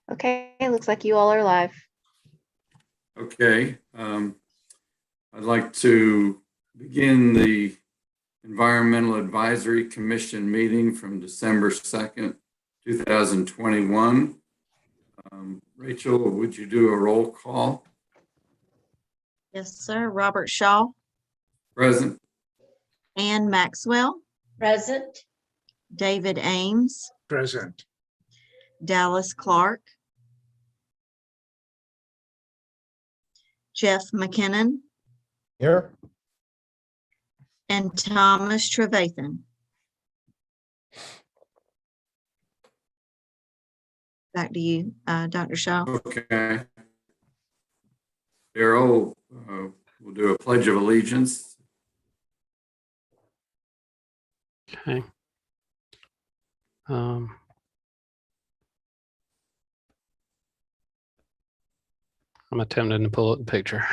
Okay, it looks like you all are live. Okay, I'd like to begin the Environmental Advisory Commission meeting from December 2nd, 2021. Rachel, would you do a roll call? Yes, sir. Robert Shaw. Present. Ann Maxwell. Present. David Ames. Present. Dallas Clark. Jeff McKinnon. Here. And Thomas Trevathan. Back to you, Dr. Shaw. Okay. Daryl, we'll do a Pledge of Allegiance. Okay. I'm attempting to pull up the picture.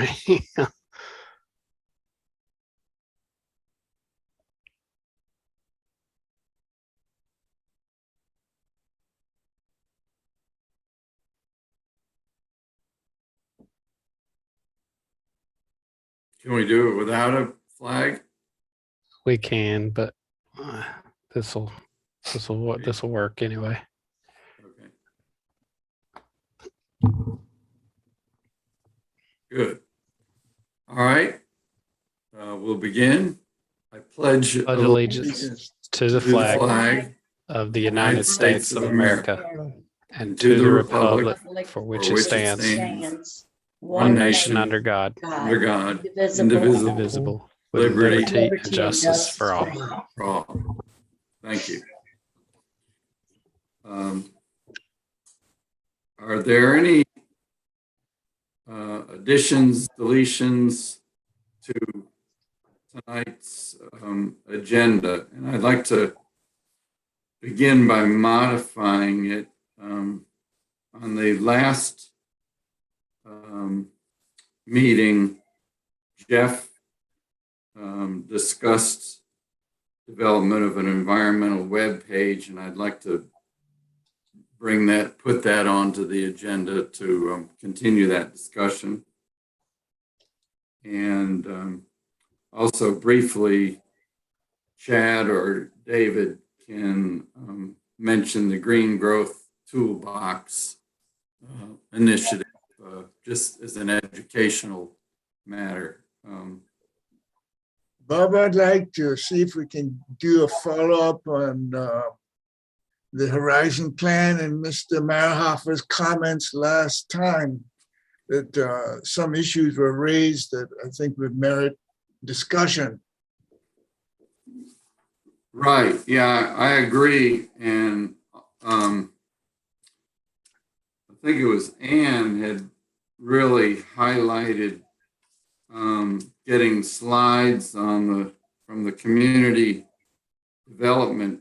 Can we do it without a flag? We can, but this will work anyway. Okay. Good. All right. We'll begin. I pledge Allegiance to the flag of the United States of America and to the republic for which it stands, one nation under God, indivisible, with liberty and justice for all. Thank you. Are there any additions, deletions to tonight's agenda? And I'd like to begin by modifying it. On the last meeting, Jeff discussed development of an environmental web page, and I'd like to put that onto the agenda to continue that discussion. And also briefly, Chad or David can mention the Green Growth Toolbox initiative, just as an educational matter. Bob, I'd like to see if we can do a follow-up on the Horizon Plan and Mr. Marhofer's comments last time, that some issues were raised that I think would merit discussion. Right, yeah, I agree. And I think it was Ann had really highlighted getting slides from the community development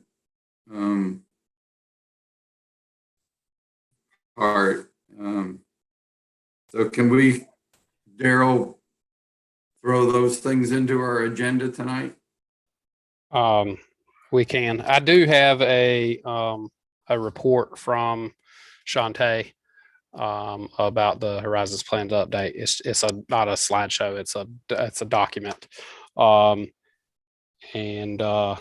part. So can we, Daryl, throw those things into our agenda tonight? We can. I do have a report from Shantae about the Horizons Plans update. It's not a slideshow. It's a document. And I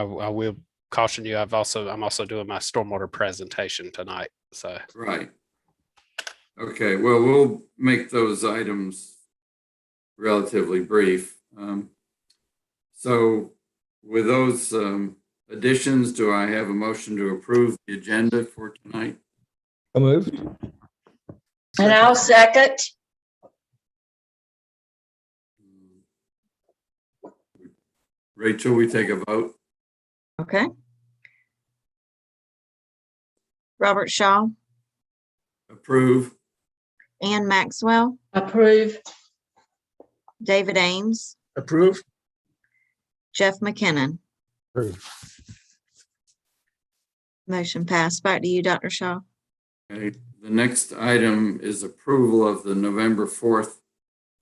will caution you. I'm also doing my stormwater presentation tonight. So right. Okay. Well, we'll make those items relatively brief. So with those additions, do I have a motion to approve the agenda for tonight? Moved. And I'll second. Rachel, we take a vote. Okay. Robert Shaw. Approve. Ann Maxwell. Approve. David Ames. Approved. Jeff McKinnon. Approved. Motion passed. Back to you, Dr. Shaw. Okay. The next item is approval of the November 4th,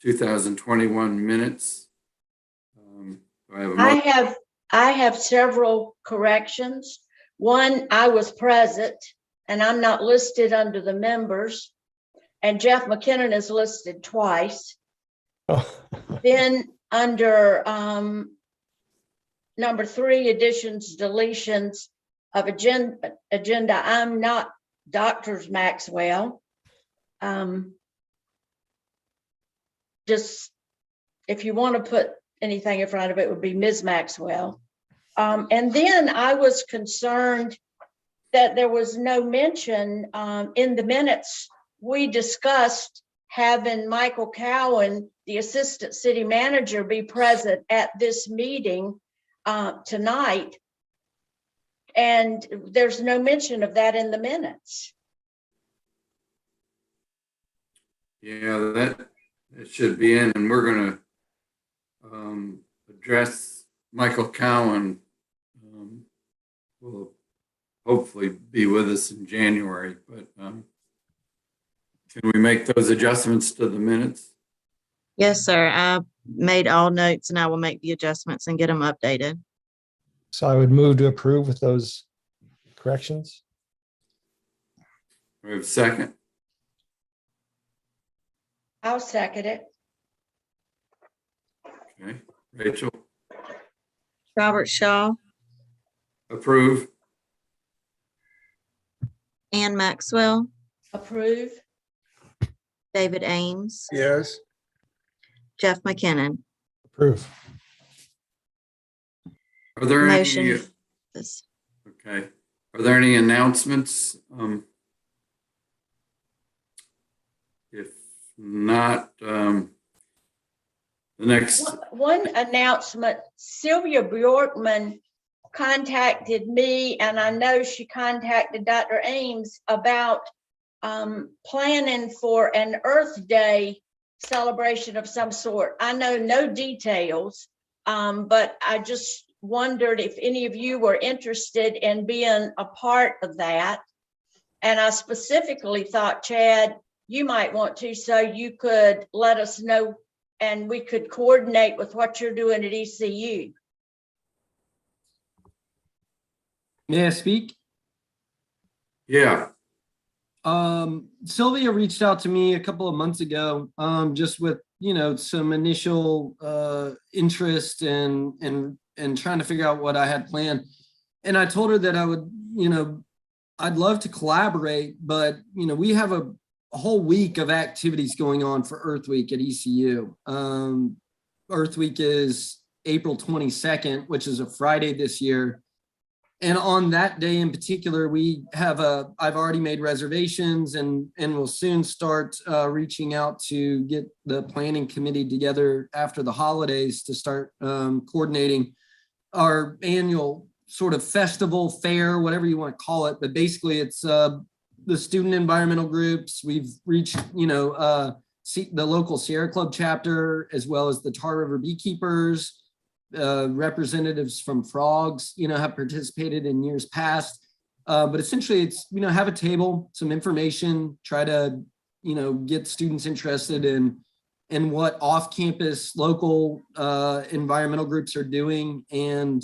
2021 minutes. Do I have a motion? I have several corrections. One, I was present and I'm not listed under the members. And Jeff McKinnon is listed twice. Oh, Then under number 3, additions, deletions of agenda, I'm not Dr. Maxwell. Just if you want to put anything in front of it, would be Ms. Maxwell. And then I was concerned that there was no mention in the minutes. We discussed having Michael Cowan, the assistant city manager, be present at this meeting tonight. And there's no mention of that in the minutes. Yeah, that it should be in, and we're going to address Michael Cowan. Will hopefully be with us in January, but can we make those adjustments to the minutes? Yes, sir. I made all notes and I will make the adjustments and get them updated. so I would move to approve with those corrections. We have a second. I'll second it. Okay, Rachel, Robert Shaw, approve. Ann Maxwell, Approve. David Ames, Yes, Jeff McKinnon. Approve. Are there any? Motion. This- Okay. Are there any announcements? If not, the next, One announcement, Sylvia Bjorkman contacted me, and I know she contacted Dr. Ames about planning for an Earth Day celebration of some sort. I know no details, but I just wondered if any of you were interested in being a part of that. And I specifically thought, Chad, you might want to, so you could let us know and we could coordinate with what you're doing at ECU. May I speak? yeah, Sylvia reached out to me a couple of months ago, just with, some initial interest and trying to figure out what I had planned. And I told her that I would, I'd love to collaborate, but, we have a whole week of activities going on for Earth Week at ECU. Earth Week is April 22nd, which is a Friday this year. And on that day in particular, I've already made reservations and will soon start reaching out to get the planning committee together after the holidays to start coordinating our annual sort of festival, fair, whatever you want to call it. But basically it's the student environmental groups. We've reached, the local Sierra Club chapter, as well as the Tar River Beekeepers. Representatives from Frogs, have participated in years past. But essentially it's, have a table, some information, try to, get students interested in what off-campus local environmental groups are doing, and,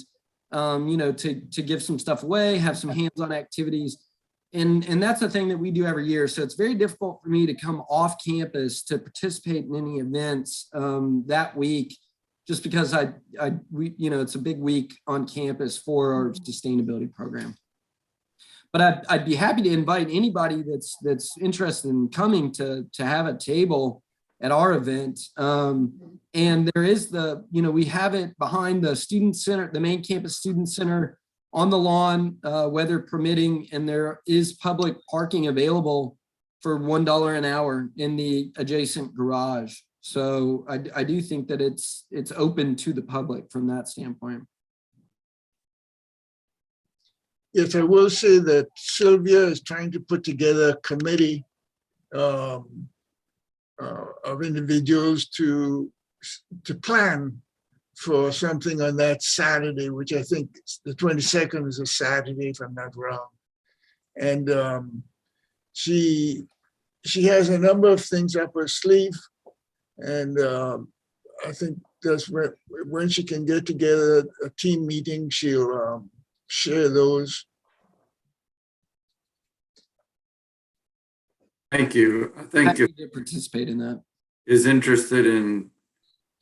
to give some stuff away, have some hands-on activities. And that's the thing that we do every year. So it's very difficult for me to come off campus to participate in any events that week, just because it's a big week on campus for our sustainability program. But I'd be happy to invite anybody that's interested in coming to have a table at our event. And there is we have it behind the student center, the main campus student center, on the lawn, weather permitting, and there is public parking available for $1 an hour in the adjacent garage. So I do think that it's open to the public from that standpoint. yes, I will say that Sylvia is trying to put together a committee of individuals to plan for something on that Saturday, which I think the 22nd is a Saturday, if I'm not wrong. And she has a number of things up her sleeve. And I think that's when she can get together a team meeting, she'll share those. Thank you. I think Happy to participate in that. is interested in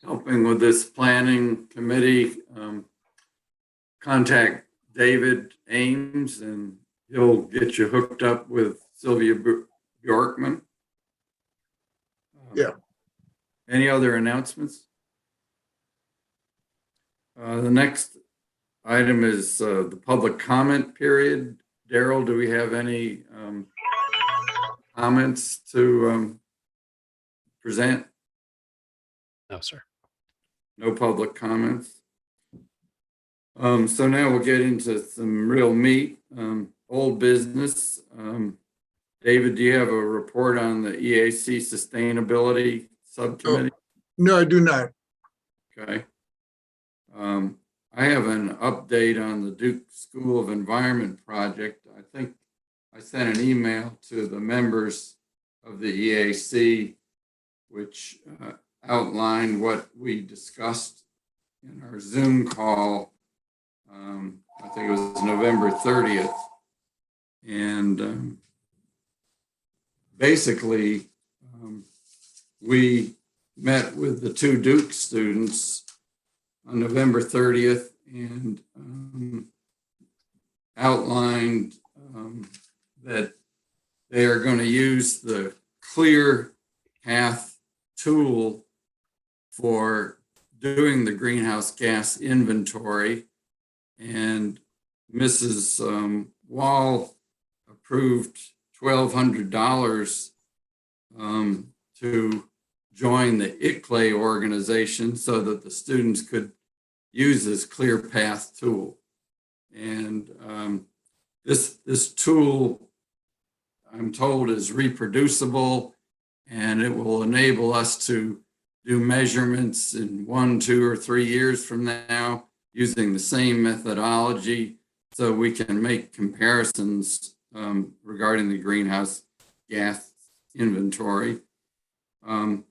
helping with this planning committee, contact David Ames and he'll get you hooked up with Sylvia Bjorkman. Yeah. Any other announcements? The next item is the public comment period. Daryl, do we have any comments to present? No, sir. No public comments. So now we'll get into some real meat, old business. David, do you have a report on the EAC Sustainability Subcommittee? No, I do not. Okay. I have an update on the Duke School of Environment project. I think I sent an email to the members of the EAC, which outlined what we discussed in our Zoom call. I think it was November 30th. And basically, we met with the two Duke students on November 30th and outlined that they are going to use the Clear Path tool for doing the greenhouse gas inventory. And Mrs. Wall approved $1,200 to join the ICLAY organization so that the students could use this Clear Path tool. And this tool, I'm told, is reproducible and it will enable us to do measurements in 1, 2, or 3 years from now using the same methodology so we can make comparisons regarding the greenhouse gas inventory. I've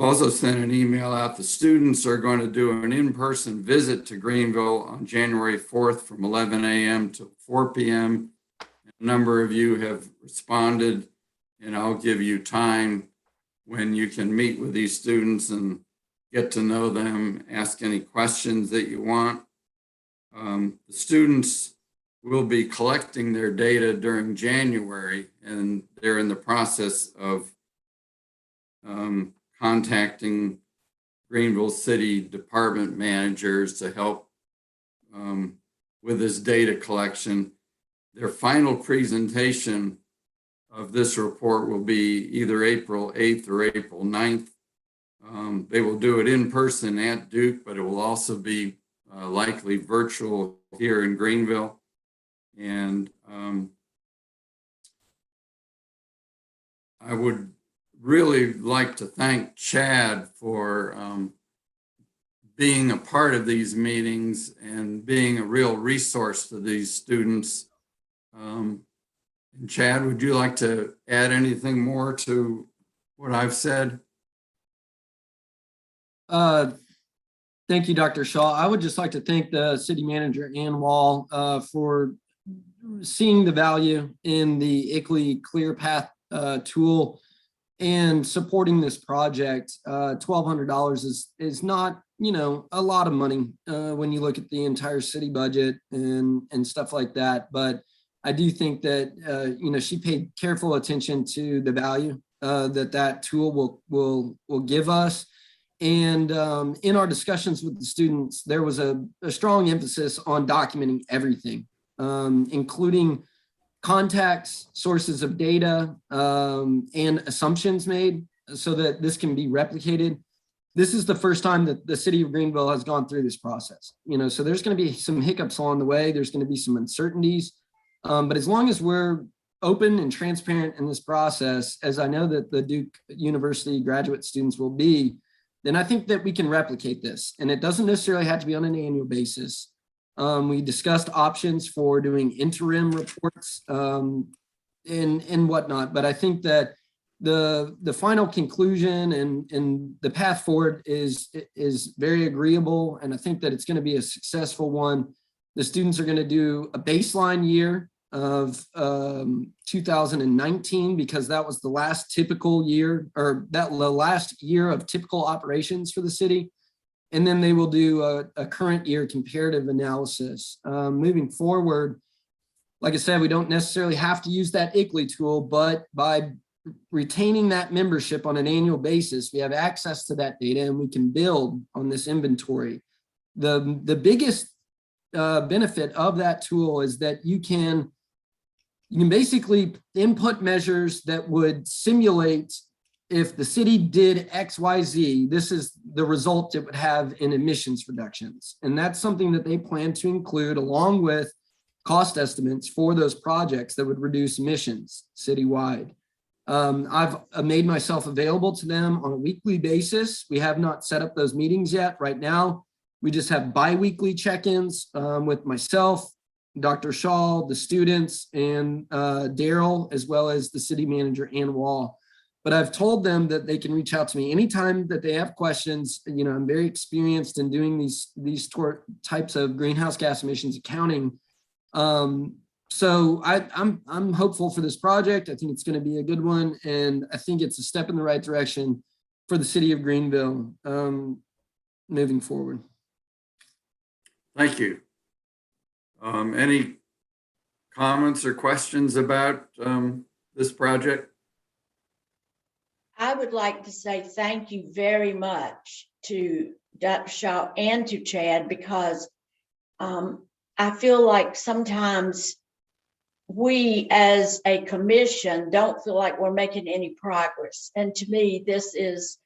also sent an email out. The students are going to do an in-person visit to Greenville on January 4th from 11 a.m. to 4 p.m. A number of you have responded, and I'll give you time when you can meet with these students and get to know them, ask any questions that you want. The students will be collecting their data during January, and they're in the process of contacting Greenville City department managers to help with this data collection. Their final presentation of this report will be either April 8th or April 9th. They will do it in person at Duke, but it will also be likely virtual here in Greenville. And I would really like to thank Chad for being a part of these meetings and being a real resource to these students. And Chad, would you like to add anything more to what I've said? Thank you, Dr. Shaw. I would just like to thank the city manager, Ann Wall, for seeing the value in the ICLEI Clear Path tool and supporting this project. $1,200 is not, a lot of money when you look at the entire city budget and stuff like that. But I do think that, she paid careful attention to the value that tool will give us. And in our discussions with the students, there was a strong emphasis on documenting everything, including contacts, sources of data, and assumptions made so that this can be replicated. This is the first time that the city of Greenville has gone through this process, so there's going to be some hiccups along the way. There's going to be some uncertainties, but as long as we're open and transparent in this process, as I know that the Duke University graduate students will be, then I think that we can replicate this. And it doesn't necessarily have to be on an annual basis. We discussed options for doing interim reports and whatnot, but I think that the final conclusion and the path forward is very agreeable, and I think that it's going to be a successful one. The students are going to do a baseline year of 2019, because that was the last typical year, or that the last year of typical operations for the city. And then they will do a current year comparative analysis. Moving forward, like I said, we don't necessarily have to use that ICLEI tool, but by retaining that membership on an annual basis, we have access to that data and we can build on this inventory. The biggest benefit of that tool is that you can basically input measures that would simulate if the city did X, Y, Z, this is the result it would have in emissions reductions. And that's something that they plan to include along with cost estimates for those projects that would reduce emissions citywide. I've made myself available to them on a weekly basis. We have not set up those meetings yet. Right now, we just have bi-weekly check-ins with myself, Dr. Shaw, the students, and Daryl, as well as the city manager, Ann Wall. But I've told them that they can reach out to me anytime that they have questions. You know, I'm very experienced in doing these types of greenhouse gas emissions accounting. So I'm hopeful for this project. I think it's going to be a good one, and I think it's a step in the right direction for the city of Greenville moving forward. Thank you. Any comments or questions about this project? I would like to say thank you very much to Dr. Shaw and to Chad, because I feel like sometimes we as a commission don't feel like we're making any progress. And to me, this is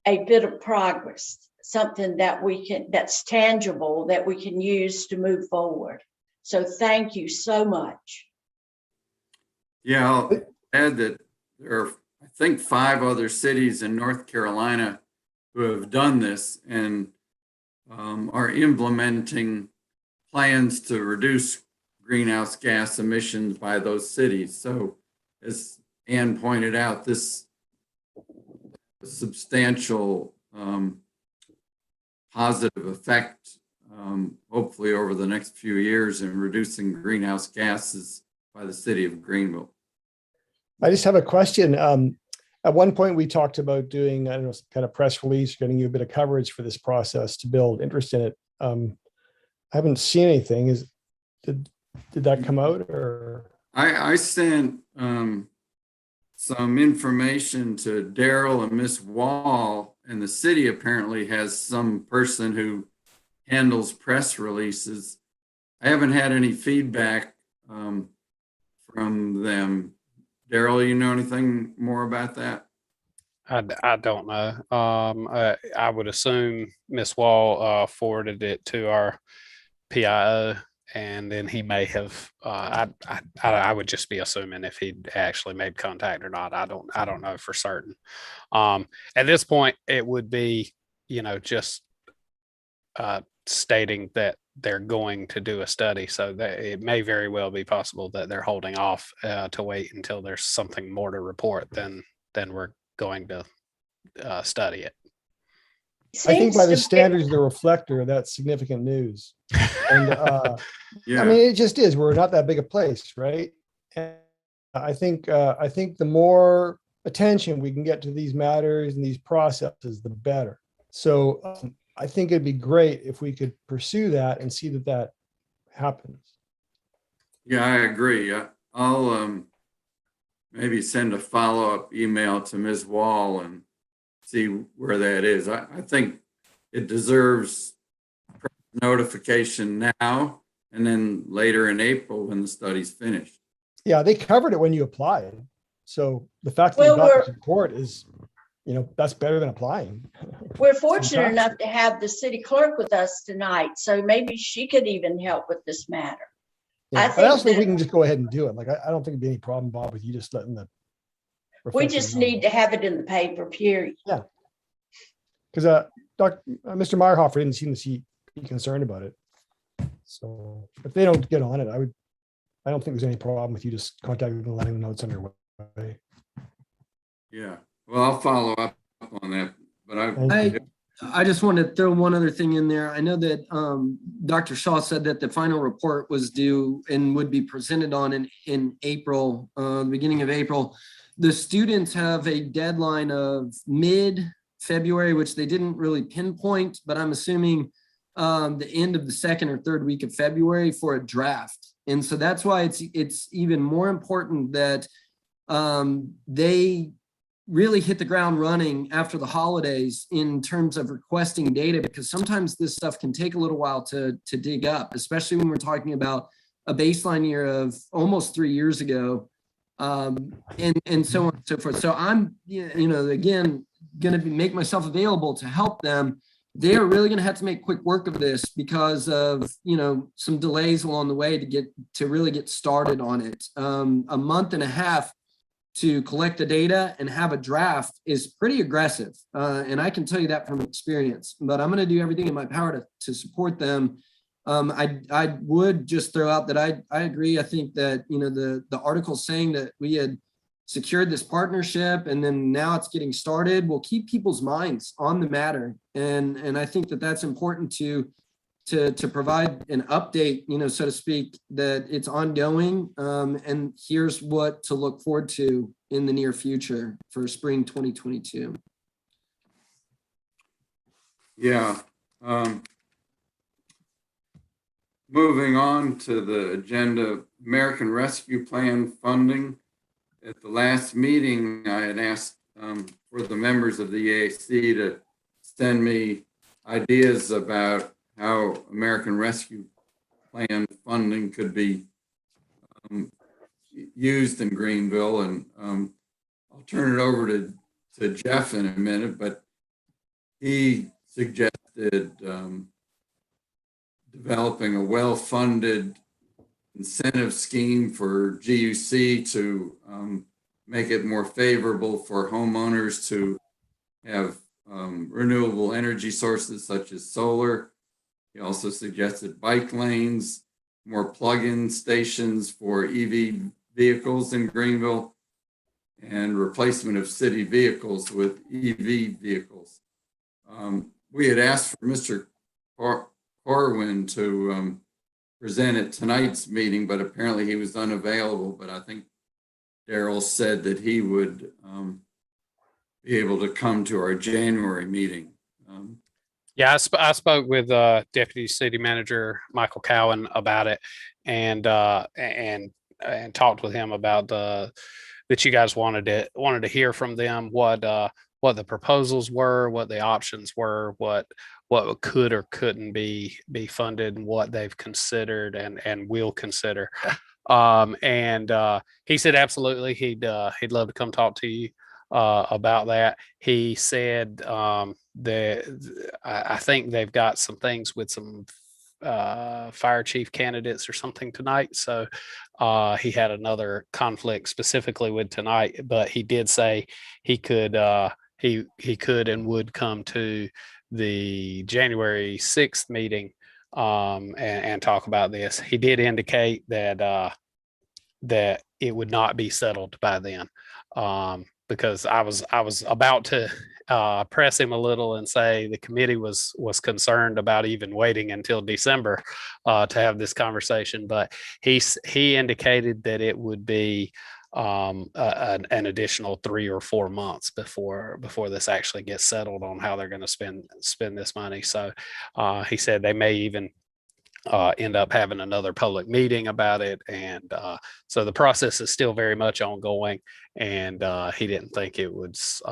a bit of progress, something that that's tangible, that we can use to move forward. So thank you so much. Yeah, I'll add that there are, I think, 5 other cities in North Carolina who have done this and are implementing plans to reduce greenhouse gas emissions by those cities. So as Ann pointed out, this substantial positive effect, hopefully over the next few years, in reducing greenhouse gases by the city of Greenville. I just have a question. At one point, we talked about doing, I don't know, some kind of press release, getting you a bit of coverage for this process to build interest in it. I haven't seen anything. Did that come out, or? I sent some information to Daryl and Miss Wall, and the city apparently has some person who handles press releases. I haven't had any feedback from them. Daryl, you know anything more about that? I don't know. I would assume Miss Wall forwarded it to our PIO, and then he may have. I would just be assuming if he actually made contact or not. I don't know for certain. At this point, it would be, just stating that they're going to do a study, so that it may very well be possible that they're holding off to wait until there's something more to report than we're going to study it. I think by the Seems to standards of the reflector, that's significant news. And Yeah. I mean, it just is. We're not that big a place, right? And I think the more attention we can get to these matters and these processes, the better. So I think it'd be great if we could pursue that and see that happens. Yeah, I agree. I'll maybe send a follow-up email to Ms. Wall and see where that is. I think it deserves notification now and then later in April when the study's finished. Yeah, they covered it when you applied. So the fact that you got the support is, that's better than applying. We're fortunate enough to have the city clerk with us tonight, so maybe she could even help with this matter. Yeah, I also think we can just go ahead and do it. Like, I don't think it'd be any problem, Bob, with you just letting the. We just need to have it in the paper, period. Yeah. Because Mr. Meyerhofer didn't seem to be concerned about it. So if they don't get on it, I don't think there's any problem with you just contacting them and letting them know it's on your way. Yeah. Well, I'll follow up on that, but I just wanted to throw one other thing in there. I know that Dr. Shaw said that the final report was due and would be presented on in April, the beginning of April. The students have a deadline of mid-February, which they didn't really pinpoint, but I'm assuming the end of the second or third week of February for a draft. And so that's why it's even more important that they really hit the ground running after the holidays in terms of requesting data, because sometimes this stuff can take a little while to dig up, especially when we're talking about a baseline year of almost 3 years ago, and so on and so forth. So I'm, again, going to make myself available to help them. They are really going to have to make quick work of this because of, some delays along the way to really get started on it. A month and a half to collect the data and have a draft is pretty aggressive. And I can tell you that from experience, but I'm going to do everything in my power to support them. I would just throw out that I agree. I think that, the article saying that we had secured this partnership and then now it's getting started will keep people's minds on the matter. And I think that that's important to provide an update, so to speak, that it's ongoing. And here's what to look forward to in the near future for spring 2022. Yeah. Moving on to the agenda, American Rescue Plan funding. At the last meeting, I had asked for the members of the EAC to send me ideas about how American Rescue Plan funding could be used in Greenville. And I'll turn it over to Jeff in a minute, but he suggested developing a well-funded incentive scheme for GUC to make it more favorable for homeowners to have renewable energy sources such as solar. He also suggested bike lanes, more plug-in stations for EV vehicles in Greenville, and replacement of city vehicles with EV vehicles. We had asked for Mr. Corwin to present at tonight's meeting, but apparently he was unavailable. But I think Daryl said that he would be able to come to our January meeting. Yeah, I spoke with Deputy City Manager Michael Cowan about it, and talked with him about that you guys wanted to hear from them what the proposals were, what the options were, what could or couldn't be funded, and what they've considered and will consider. He said absolutely he'd love to come talk to you about that. He said that I think they've got some things with some fire chief candidates or something tonight. So he had another conflict specifically with tonight, but he did say he could he could and would come to the January 6th meeting and talk about this. He did indicate that that it would not be settled by then, because I was about to press him a little and say the committee was concerned about even waiting until December to have this conversation, but he indicated that it would be an additional 3 or 4 months before this actually gets settled on how they're going to spend this money. So he said they may even end up having another public meeting about it, and so the process is still very much ongoing, and he didn't think it was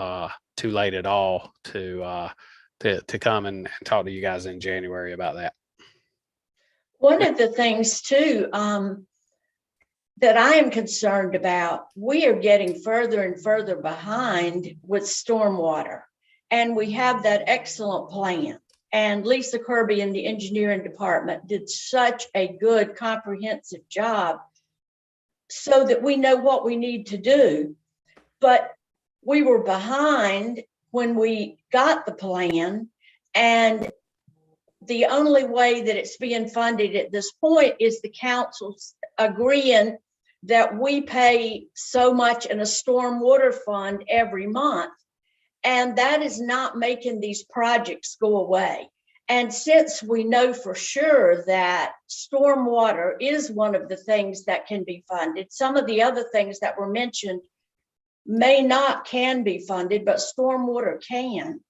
too late at all to come and talk to you guys in January about that. One of the things too that I am concerned about, we are getting further and further behind with stormwater, and we have that excellent plan. And Lisa Kirby in the engineering department did such a good comprehensive job so that we know what we need to do. But we were behind when we got the plan, and the only way that it's being funded at this point is the council's agreeing that we pay so much in a stormwater fund every month. And that is not making these projects go away. And since we know for sure that stormwater is one of the things that can be funded, some of the other things that were mentioned can be funded, but stormwater can.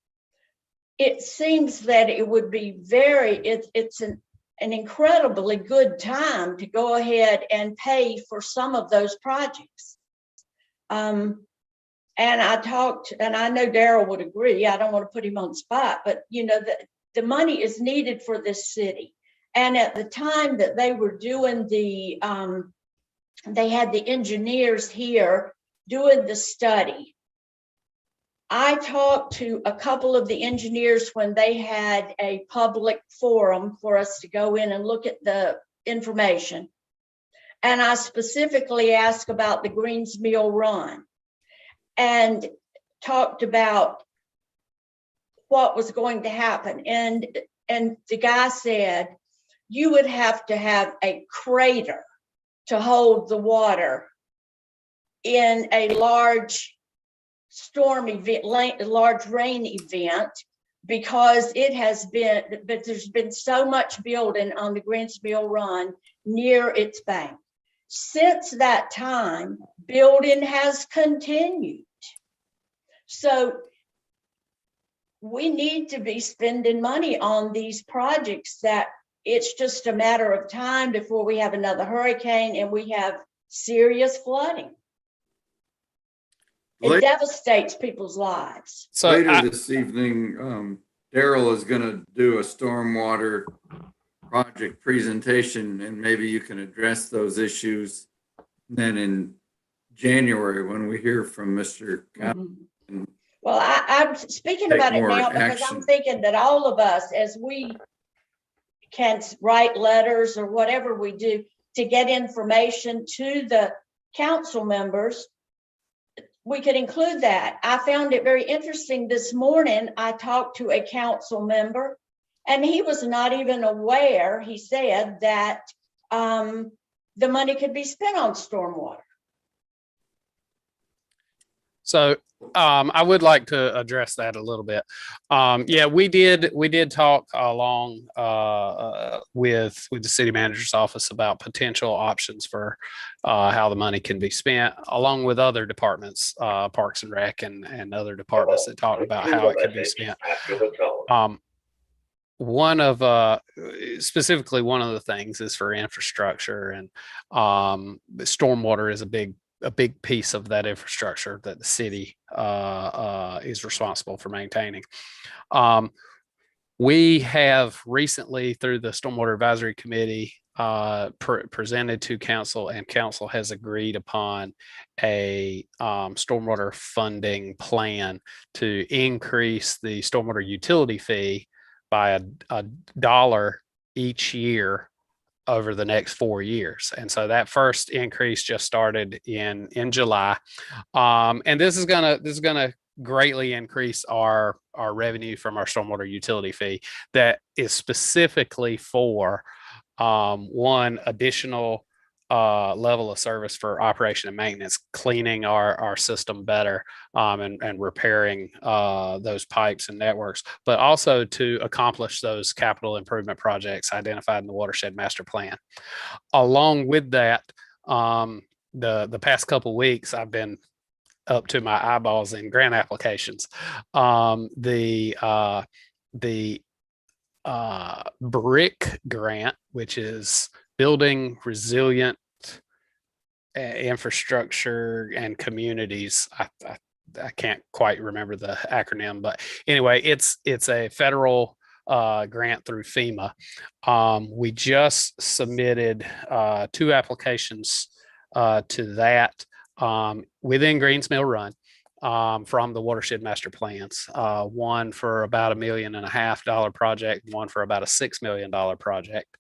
It seems that it would be it's an incredibly good time to go ahead and pay for some of those projects. And I know Daryl would agree, I don't want to put him on the spot, but you know, the money is needed for this city. And at the time that they were doing they had the engineers here doing the study. I talked to a couple of the engineers when they had a public forum for us to go in and look at the information. And I specifically asked about the Greens Mill run and talked about what was going to happen. And the guy said, you would have to have a crater to hold the water in a large storm event, large rain event, because but there's been so much building on the Greens Mill run near its bank. Since that time, building has continued. So we need to be spending money on these projects that it's just a matter of time before we have another hurricane and we have serious flooding. It devastates people's lives. So later this evening, Daryl is going to do a stormwater project presentation, and maybe you can address those issues. Then in January, when we hear from Mr. Mm-hmm. Well, I'm speaking about it now because I'm thinking that all of us, as we can write letters or whatever we do to get information to the council members, we could include that. I found it very interesting this morning. I talked to a council member and he was not even aware, he said, that the money could be spent on stormwater. So I would like to address that a little bit. Yeah, we did talk along with the city manager's office about potential options for how the money can be spent, along with other departments, Parks and Rec and other departments that talked about how it could be spent. Specifically one of the things is for infrastructure, and stormwater is a big piece of that infrastructure that the city is responsible for maintaining. We have recently, through the Stormwater Advisory Committee, presented to council, and council has agreed upon a stormwater funding plan to increase the stormwater utility fee by a dollar each year over the next 4 years. And so that first increase just started in July. And this is gonna greatly increase our revenue from our stormwater utility fee that is specifically for one additional level of service for operation and maintenance, cleaning our system better, and repairing those pipes and networks, but also to accomplish those capital improvement projects identified in the watershed master plan. Along with that, the past couple of weeks, I've been up to my eyeballs in grant applications. The BRIC grant, which is Building Resilient Infrastructure and Communities. I can't quite remember the acronym, but anyway, it's a federal grant through FEMA. We just submitted 2 applications to that within Greens Mill Run from the watershed master plans. One for about $1.5 million project, one for about a $6 million project.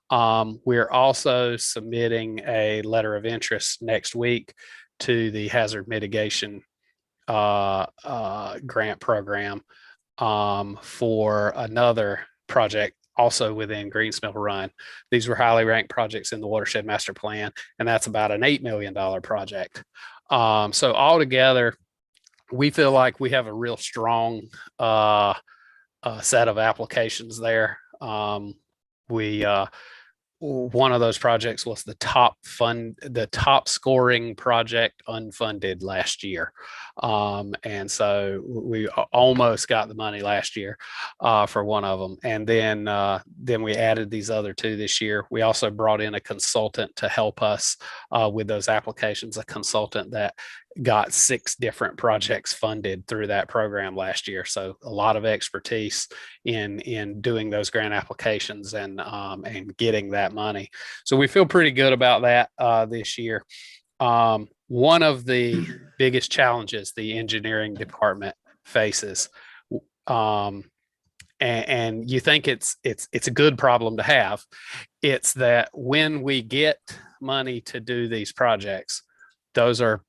We're also submitting a letter of interest next week to the hazard mitigation grant program for another project also within Greens Mill Run. These were highly ranked projects in the watershed master plan, and that's about an $8 million project. So altogether, we feel like we have a real strong set of applications there. We one of those projects was the top scoring project unfunded last year. And so we almost got the money last year for one of them. And then we added these other two this year. We also brought in a consultant to help us with those applications, a consultant that got 6 different projects funded through that program last year. So a lot of expertise in doing those grant applications and getting that money. So we feel pretty good about that this year. One of the biggest challenges the engineering department faces, and you think it's a good problem to have, it's that when we get money to do these projects, those are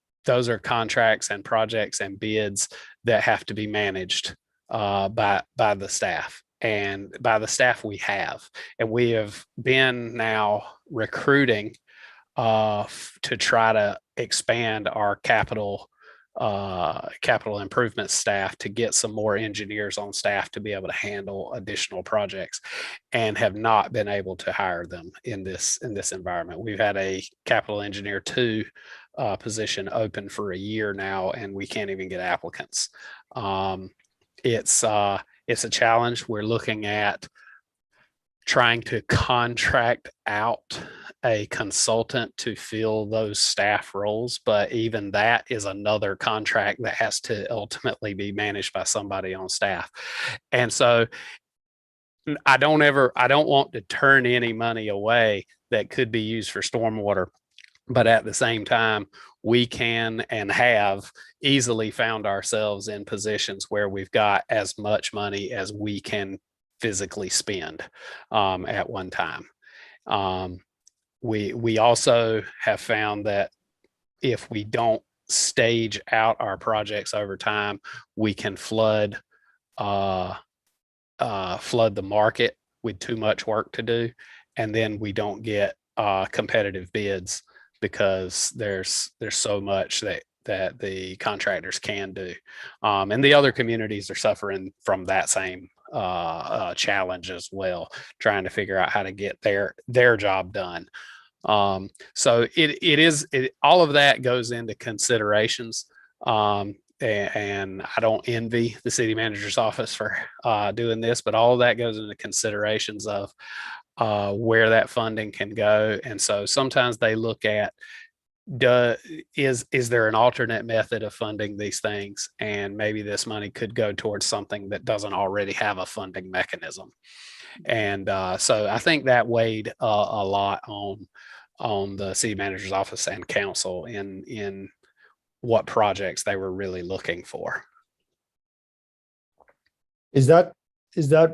contracts and projects and bids that have to be managed by the staff, and by the staff we have. And we have been now recruiting to try to expand our capital improvement staff to get some more engineers on staff to be able to handle additional projects, and have not been able to hire them in this environment. We've had a capital engineer 2 position open for a year now, and we can't even get applicants. It's a challenge. We're looking at trying to contract out a consultant to fill those staff roles, but even that is another contract that has to ultimately be managed by somebody on staff. And so I don't want to turn any money away that could be used for stormwater. But at the same time, we can and have easily found ourselves in positions where we've got as much money as we can physically spend at one time. We also have found that if we don't stage out our projects over time, we can flood the market with too much work to do, and then we don't get competitive bids because there's so much that the contractors can do. And the other communities are suffering from that same challenge as well, trying to figure out how to get their job done. So all of that goes into considerations. And I don't envy the city manager's office for doing this, but all of that goes into considerations of where that funding can go. And so sometimes they look at, is there an alternate method of funding these things? And maybe this money could go towards something that doesn't already have a funding mechanism. And so I think that weighed a lot on the city manager's office and council in what projects they were really looking for. Is that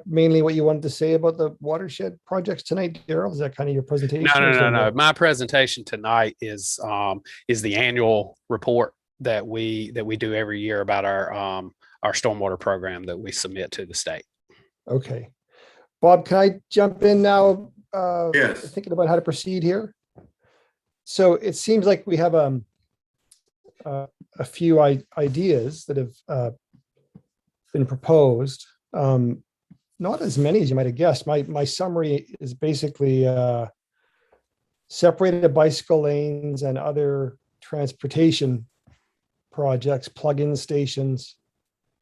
mainly what you wanted to say about the watershed projects tonight, Daryl? Is that kind of your presentation? No. My presentation tonight is the annual report that we do every year about our stormwater program that we submit to the state. Okay. Bob, can I jump in now? Yes. Thinking about how to proceed here. So it seems like we have a few ideas that have been proposed. Not as many as you might have guessed. My summary is basically separated bicycle lanes and other transportation projects, plug-in stations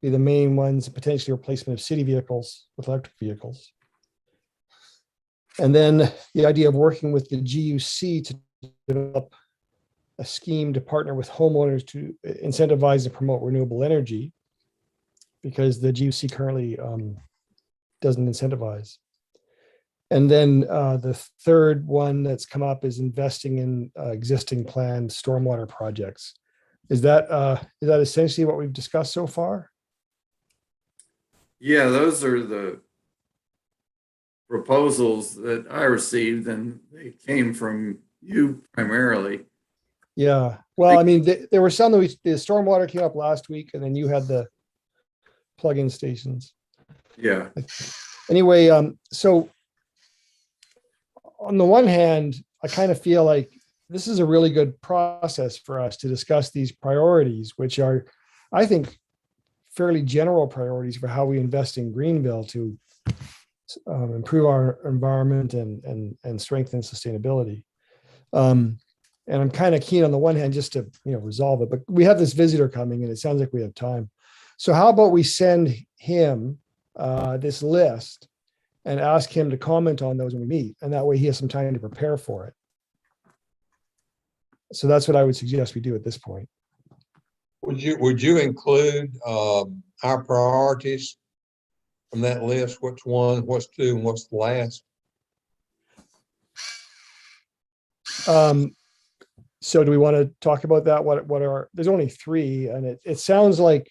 be the main ones, potentially replacement of city vehicles with electric vehicles. And then the idea of working with the GUC to develop a scheme to partner with homeowners to incentivize and promote renewable energy, because the GUC currently doesn't incentivize. And then the third one that's come up is investing in existing planned stormwater projects. Is that essentially what we've discussed so far? Yeah, those are the proposals that I received, and they came from you primarily. Yeah. Well, I mean, there were some that the stormwater came up last week, and then you had the plug-in stations. Yeah. Anyway, so on the one hand, I kind of feel like this is a really good process for us to discuss these priorities, which are I think, fairly general priorities for how we invest in Greenville to improve our environment and strengthen sustainability. And I'm kind of keen on the one hand just to resolve it, but we have this visitor coming and it sounds like we have time. So how about we send him this list and ask him to comment on those when we meet, and that way he has some time to prepare for it. So that's what I would suggest we do at this point. Would you include our priorities from that list? What's one, what's two, and what's the last? So do we want to talk about that? What are, there's only three, and it sounds like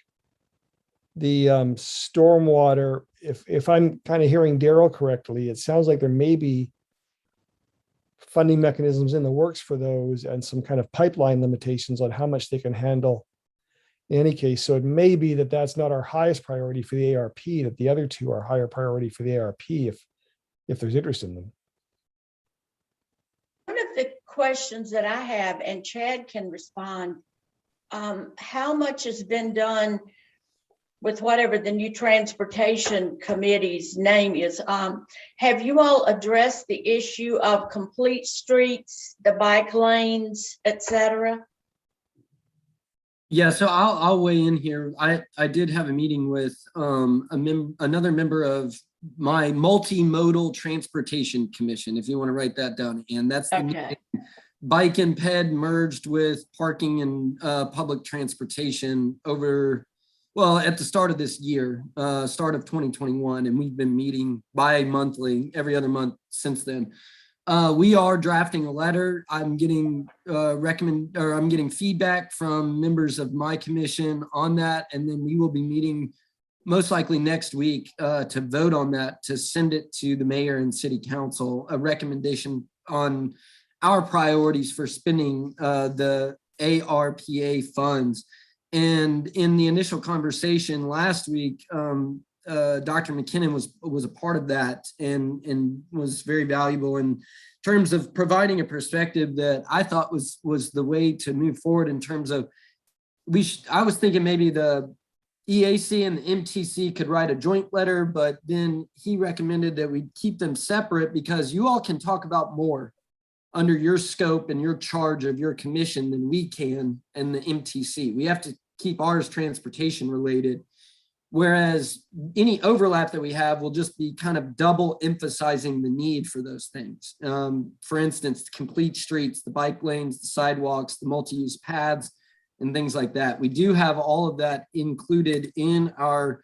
the stormwater, if I'm kind of hearing Daryl correctly, it sounds like there may be funding mechanisms in the works for those and some kind of pipeline limitations on how much they can handle in any case. So it may be that that's not our highest priority for the ARP, that the other two are higher priority for the ARP if there's interest in them. One of the questions that I have, and Chad can respond, how much has been done with whatever the new transportation committee's name is? Have you all addressed the issue of complete streets, the bike lanes, etc.? Yeah, so I'll weigh in here. I did have a meeting with another member of my multimodal transportation commission, if you want to write that down. And that's the Okay. bike and ped merged with parking and public transportation over, well, at the start of this year, start of 2021. And we've been meeting bi-monthly every other month since then. We are drafting a letter. I'm getting I'm getting feedback from members of my commission on that, and then we will be meeting most likely next week to vote on that, to send it to the mayor and city council, a recommendation on our priorities for spending the ARPA funds. And in the initial conversation last week, Dr. McKinnon was a part of that and was very valuable in terms of providing a perspective that I thought was the way to move forward in terms of I was thinking maybe the EAC and the MTC could write a joint letter, but then he recommended that we keep them separate because you all can talk about more under your scope and your charge of your commission than we can and the MTC. We have to keep ours transportation related. Whereas any overlap that we have will just be kind of double emphasizing the need for those things. For instance, complete streets, the bike lanes, the sidewalks, the multi-use paths, and things like that. We do have all of that included in our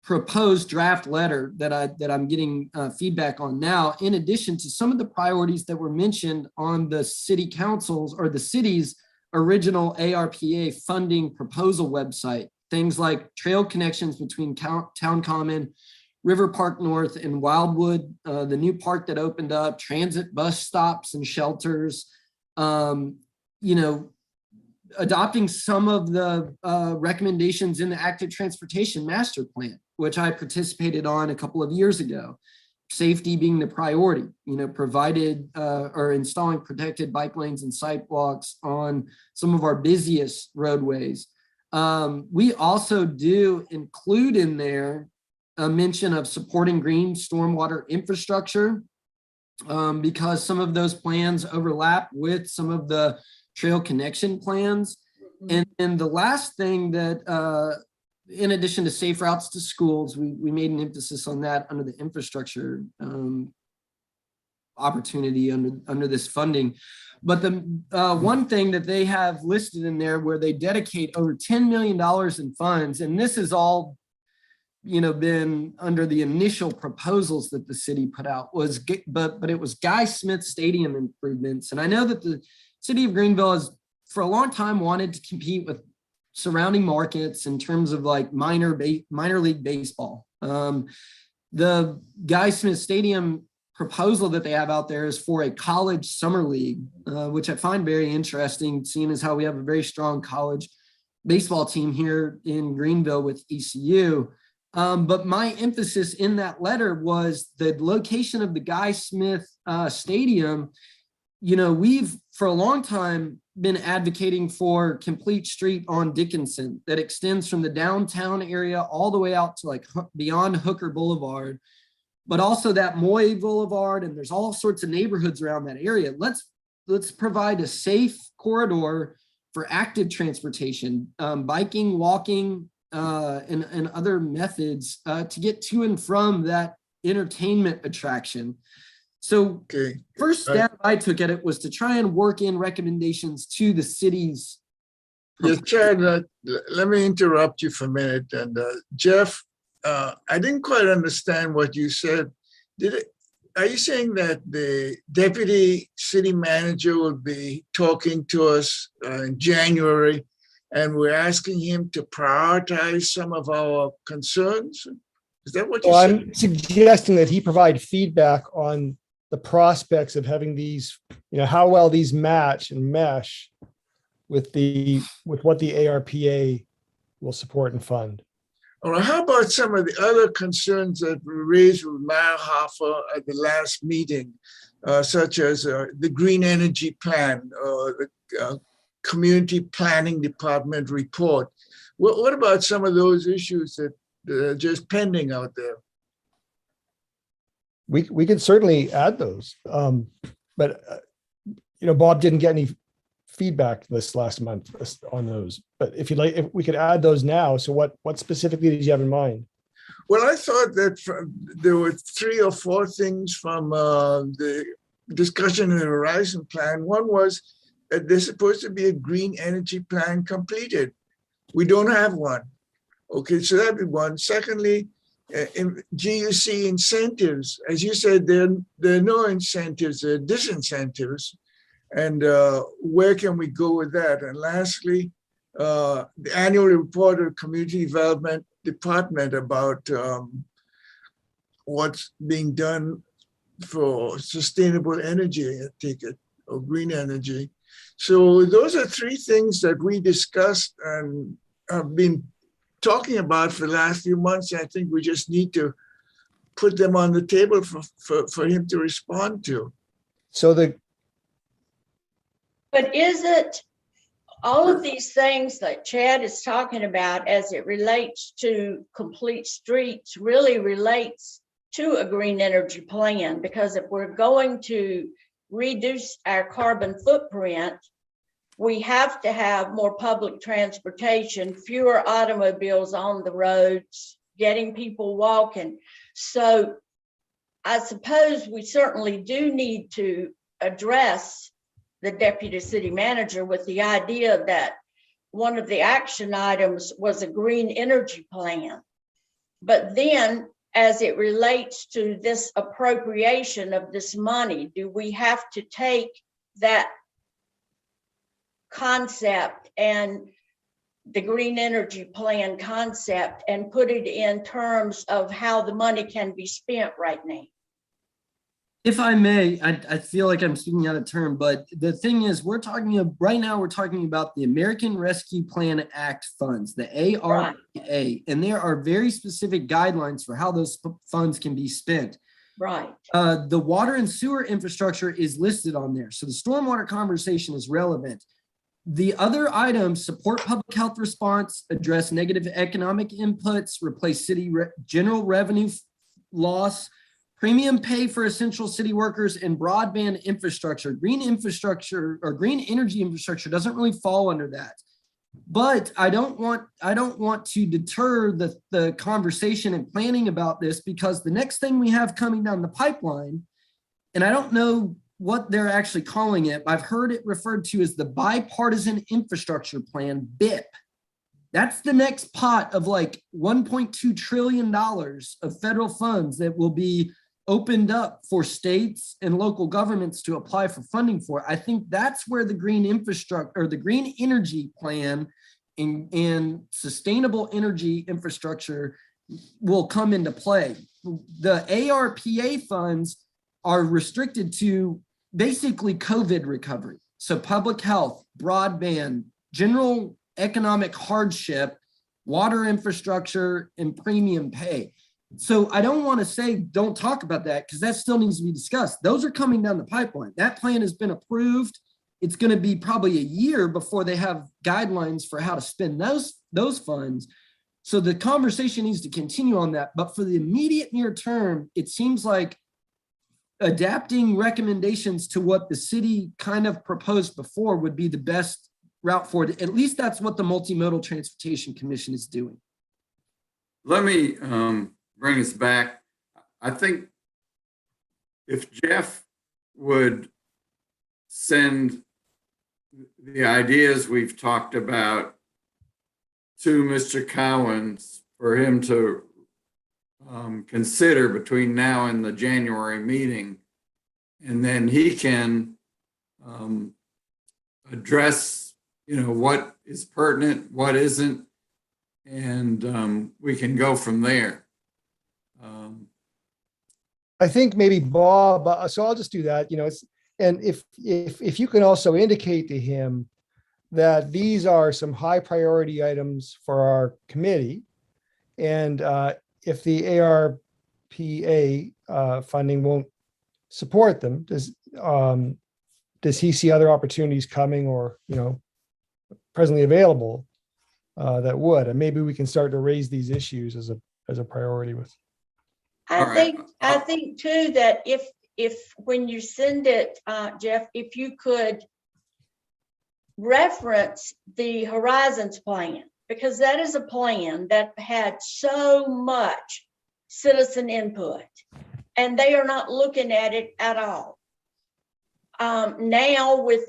proposed draft letter that I'm getting feedback on now, in addition to some of the priorities that were mentioned on the city councils or the city's original ARPA funding proposal website. Things like trail connections between Town Common, River Park North, and Wildwood, the new park that opened up, transit bus stops and shelters, adopting some of the recommendations in the Active Transportation Master Plan, which I participated on a couple of years ago. Safety being the priority, provided or installing protected bike lanes and sidewalks on some of our busiest roadways. We also do include in there a mention of supporting green stormwater infrastructure because some of those plans overlap with some of the trail connection plans. And the last thing that, in addition to safe routes to schools, we made an emphasis on that under the infrastructure opportunity under this funding. But the one thing that they have listed in there where they dedicate over $10 million in funds, and this is all, been under the initial proposals that the city put out, but it was Guy Smith Stadium improvements. And I know that the city of Greenville has for a long time wanted to compete with surrounding markets in terms of like minor league baseball. The Guy Smith Stadium proposal that they have out there is for a college summer league, which I find very interesting, seeing as how we have a very strong college baseball team here in Greenville with ECU. But my emphasis in that letter was the location of the Guy Smith Stadium. We've for a long time been advocating for complete street on Dickinson that extends from the downtown area all the way out to like beyond Hooker Boulevard, but also that Moy Boulevard, and there's all sorts of neighborhoods around that area. Let's provide a safe corridor for active transportation, biking, walking, and other methods to get to and from that entertainment attraction. So Okay. first step I took at it was to try and work in recommendations to the cities. Yes, Chad, let me interrupt you for a minute. And Jeff, I didn't quite understand what you said. Are you saying that the deputy city manager will be talking to us in January, and we're asking him to prioritize some of our concerns? Is that what you Well, said? I'm suggesting that he provide feedback on the prospects of having these, how well these match and mesh with what the ARPA will support and fund. All right, how about some of the other concerns that were raised with Mayor Hoffa at the last meeting, such as the green energy plan, or the community planning department report? What about some of those issues that are just pending out there? We can certainly add those. But Bob didn't get any feedback this last month on those. But if we could add those now. So what specifically did you have in mind? Well, I thought that there were 3 or 4 things from the discussion in the Horizon Plan. One was that there's supposed to be a green energy plan completed. We don't have one. Okay, so that'd be one. Secondly, in GUC incentives, as you said, there are no incentives, there are disincentives. And where can we go with that? And lastly, the annual report of Community Development Department about what's being done for sustainable energy, I take it, or green energy. So those are 3 things that we discussed and have been talking about for the last few months. I think we just need to put them on the table for him to respond to. So But is it all of these things that Chad is talking about as it relates to complete streets really relates to a green energy plan? Because if we're going to reduce our carbon footprint, we have to have more public transportation, fewer automobiles on the roads, getting people walking. So I suppose we certainly do need to address the deputy city manager with the idea that one of the action items was a green energy plan. But then as it relates to this appropriation of this money, do we have to take that concept and the green energy plan concept and put it in terms of how the money can be spent right now? If I may, I feel like I'm speaking out of turn, but the thing is, right now we're talking about the American Rescue Plan Act funds, the ARPA, and there are very specific guidelines for how those funds can be spent. Right. The water and sewer infrastructure is listed on there. So the stormwater conversation is relevant. The other items: support public health response, address negative economic inputs, replace city general revenue loss, premium pay for essential city workers, and broadband infrastructure. Green infrastructure or green energy infrastructure doesn't really fall under that. But I don't want to deter the conversation and planning about this, because the next thing we have coming down the pipeline, and I don't know what they're actually calling it, I've heard it referred to as the Bipartisan Infrastructure Plan, BIP. That's the next pot of like $1.2 trillion of federal funds that will be opened up for states and local governments to apply for funding for. I think that's where the green infrastructure or the green energy plan and sustainable energy infrastructure will come into play. The ARPA funds are restricted to basically COVID recovery. So public health, broadband, general economic hardship, water infrastructure, and premium pay. So I don't want to say don't talk about that, because that still needs to be discussed. Those are coming down the pipeline. That plan has been approved it's going to be probably a year before they have guidelines for how to spend those funds. So the conversation needs to continue on that. But for the immediate near term, it seems like adapting recommendations to what the city kind of proposed before would be the best route forward. At least that's what the Multimodal Transportation Commission is doing. Let me bring us back. I think if Jeff would send the ideas we've talked about to Mr. Cowan for him to consider between now and the January meeting, and then he can address, what is pertinent, what isn't, and we can go from there. I think maybe Bob, so I'll just do that, and if you can also indicate to him that these are some high priority items for our committee. And if the ARPA funding won't support them, does he see other opportunities coming or, presently available that would? And maybe we can start to raise these issues as a priority with. I think too, that if when you send it, Jeff, if you could reference the Horizons plan, because that is a plan that had so much citizen input and they are not looking at it at all. Now with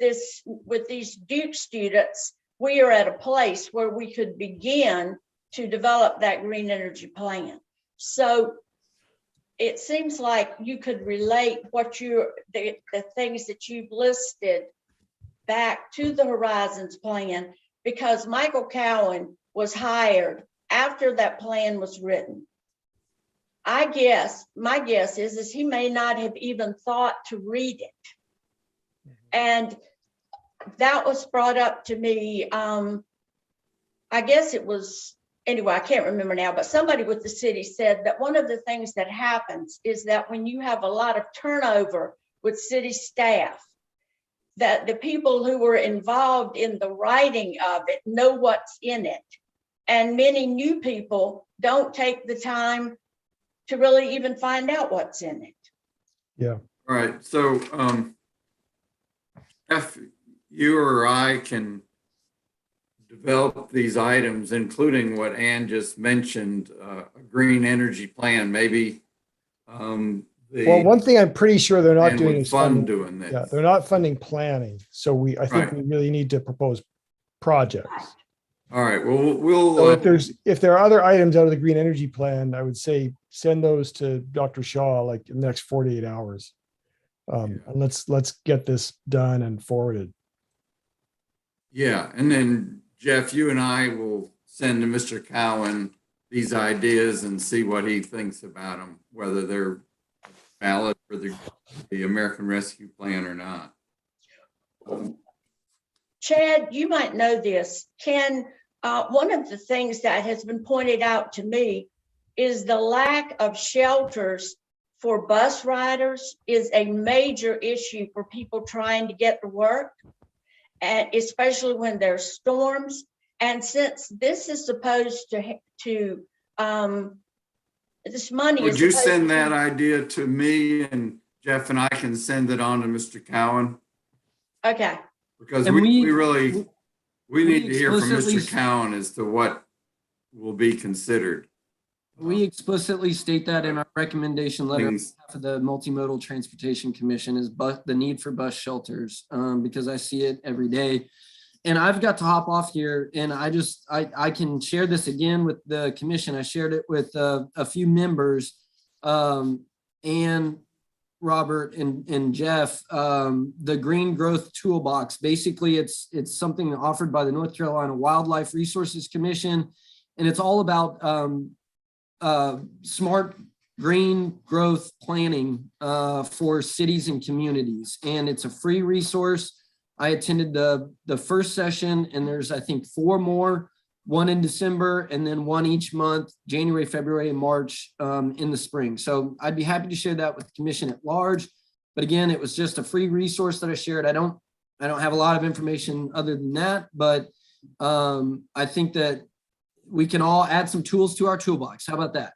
these Duke students, we are at a place where we could begin to develop that green energy plan. So it seems like you could relate what the things that you've listed back to the Horizons plan, because Michael Cowan was hired after that plan was written. My guess is he may not have even thought to read it. And that was brought up to me. I guess it was, anyway, I can't remember now, but somebody with the city said that one of the things that happens is that when you have a lot of turnover with city staff, that the people who were involved in the writing of it know what's in it. And many new people don't take the time to really even find out what's in it. Yeah. All right. So if you or I can develop these items, including what Ann just mentioned, a green energy plan, maybe Well, one thing I'm pretty sure they're not doing is funding. doing this. Yeah, they're not funding planning. So I think we really need to propose projects. All right. Well, we'll. So if there are other items out of the green energy plan, I would say send those to Dr. Shaw like in the next 48 hours. And let's get this done and forwarded. Yeah, and then Jeff, you and I will send to Mr. Cowan these ideas and see what he thinks about them, whether they're valid for the American Rescue Plan or not. Chad, you might know this. One of the things that has been pointed out to me is the lack of shelters for bus riders is a major issue for people trying to get to work, and especially when there's storms. And since this is supposed to this money Would is you supposed send to- that idea to me, and Jeff and I can send it on to Mr. Cowan? Okay. Because And we need to hear from explicitly- Mr. Cowan as to what will be considered. We explicitly state that in our recommendation letter on Things- behalf of the Multimodal Transportation Commission is the need for bus shelters, because I see it every day. And I've got to hop off here, and I can share this again with the commission. I shared it with a few members, and Robert and Jeff, the Green Growth Toolbox. Basically, it's something offered by the North Carolina Wildlife Resources Commission, and it's all about smart green growth planning for cities and communities. And it's a free resource. I attended the first session, and there's, I think, 4 more, one in December, and then one each month, January, February, and March in the spring. So I'd be happy to share that with the commission at large. But again, it was just a free resource that I shared. I don't I don't have a lot of information other than that, but I think that we can all add some tools to our toolbox. How about that?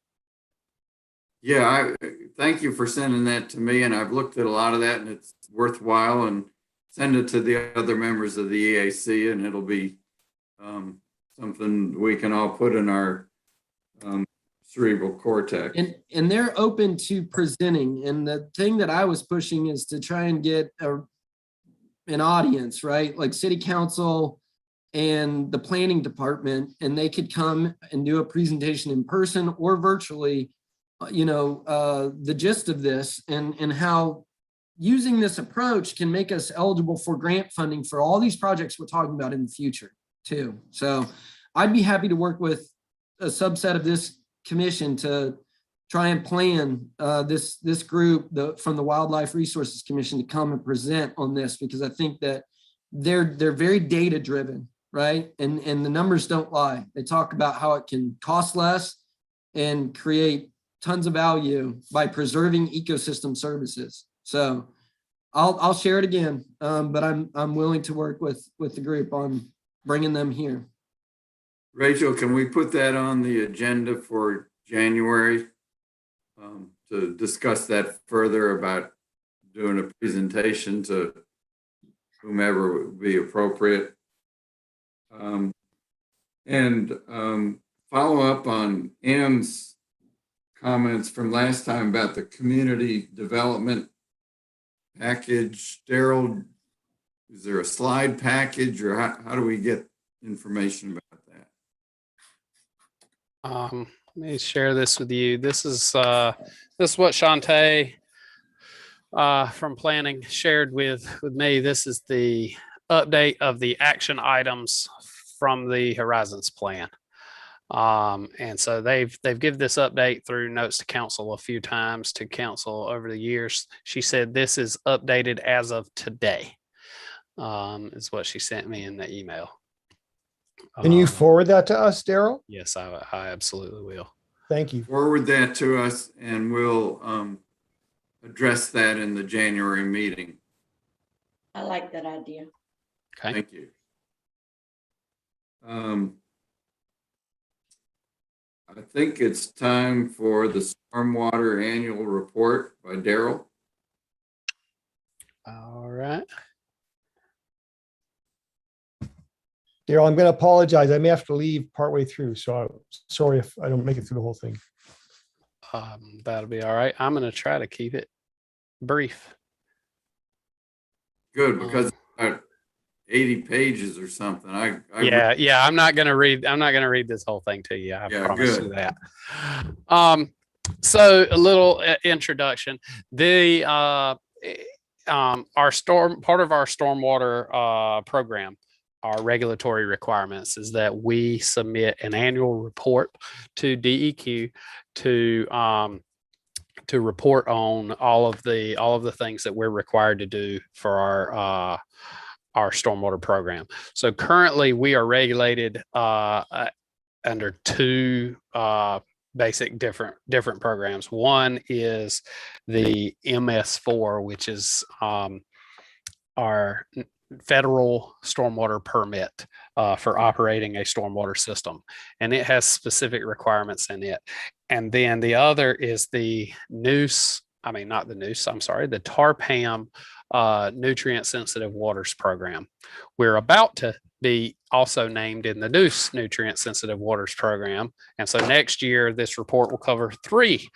Yeah, thank you for sending that to me, and I've looked at a lot of that, and it's worthwhile. And send it to the other members of the EAC, and it'll be something we can all put in our cerebral cortex. And they're open to presenting. And the thing that I was pushing is to try and get an audience, right? Like city council and the planning department, and they could come and do a presentation in person or virtually, the gist of this and how using this approach can make us eligible for grant funding for all these projects we're talking about in the future too. So I'd be happy to work with a subset of this commission to try and plan this group from the Wildlife Resources Commission to come and present on this, because I think that they're very data driven, right? And the numbers don't lie. They talk about how it can cost less and create tons of value by preserving ecosystem services. So I'll share it again, but I'm willing to work with the group on bringing them here. Rachel, can we put that on the agenda for January to discuss that further about doing a presentation to whomever would be appropriate? And follow up on Ann's comments from last time about the community development package. Daryl, is there a slide package, or how do we get information about that? Let me share this with you. This is what Shantae from planning shared with me. This is the update of the action items from the Horizons plan. And so they've given this update through notes to council a few times to council over the years. She said this is updated as of today, is what she sent me in the email. Can you forward that to us, Daryl? Yes, I absolutely will. Thank you. Forward that to us, and we'll address that in the January meeting. I like that idea. Okay. Thank you. I think it's time for the Stormwater Annual Report by Daryl. All right. Daryl, I'm going to apologize. I may have to leave partway through, so I'm sorry if I don't make it through the whole thing. That'll be all right. I'm going to try to keep it brief. Good, because it's about 80 pages or something. Yeah. I'm not going to read this whole thing to you. I promise you that. So a little introduction. Part of our stormwater program, our regulatory requirements is that we submit an annual report to DEQ to report on all of the things that we're required to do for our stormwater program. So currently we are regulated under two basic different programs. One is the MS4, which is our federal stormwater permit for operating a stormwater system, and it has specific requirements in it. And then the other is the TARPAM nutrient sensitive waters program. We're about to be also named in the NEWS nutrient sensitive waters program, and so next year this report will cover 3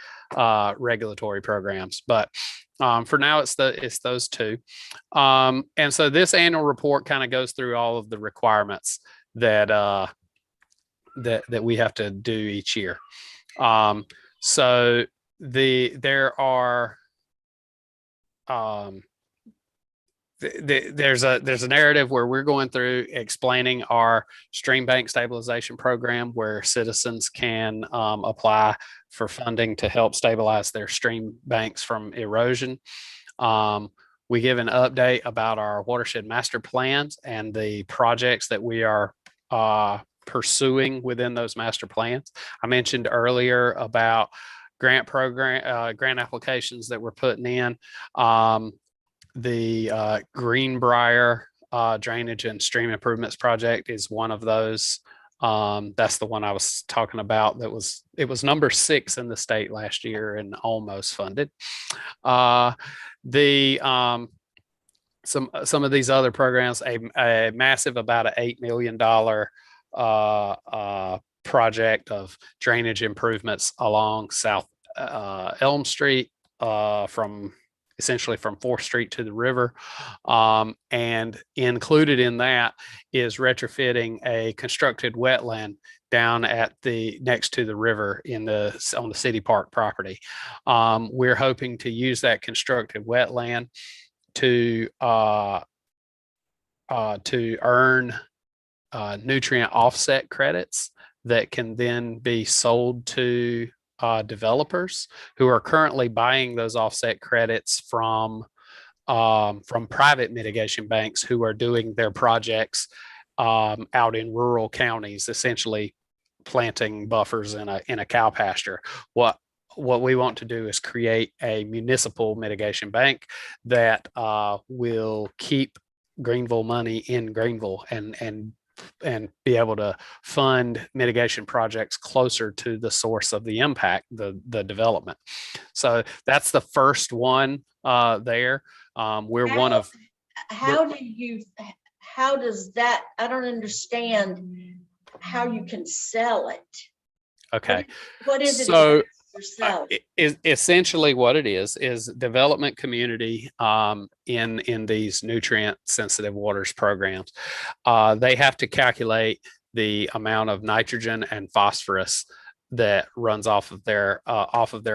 regulatory programs, but for now it's those 2. And so this annual report kind of goes through all of the requirements that we have to do each year. So there are there's a narrative where we're going through explaining our stream bank stabilization program, where citizens can apply for funding to help stabilize their stream banks from erosion. We give an update about our watershed master plans and the projects that we are pursuing within those master plans. I mentioned earlier about grant applications that we're putting in. The Greenbrier drainage and stream improvements project is one of those. That's the one I was talking about. It was number 6 in the state last year and almost funded. Some of these other programs, a massive, about an $8 million project of drainage improvements along South Elm Street, essentially from 4th Street to the river. And included in that is retrofitting a constructed wetland down at next to the river on the city park property. We're hoping to use that constructed wetland to earn nutrient offset credits that can then be sold to developers who are currently buying those offset credits from private mitigation banks who are doing their projects out in rural counties, essentially planting buffers in a cow pasture. What we want to do is create a municipal mitigation bank that will keep Greenville money in Greenville and be able to fund mitigation projects closer to the source of the impact, the development. So that's the first one there. We're one of. How does that, I don't understand how you can sell it. Okay. What is it? So essentially what it is development community in these nutrient sensitive waters programs. They have to calculate the amount of nitrogen and phosphorus that runs off of their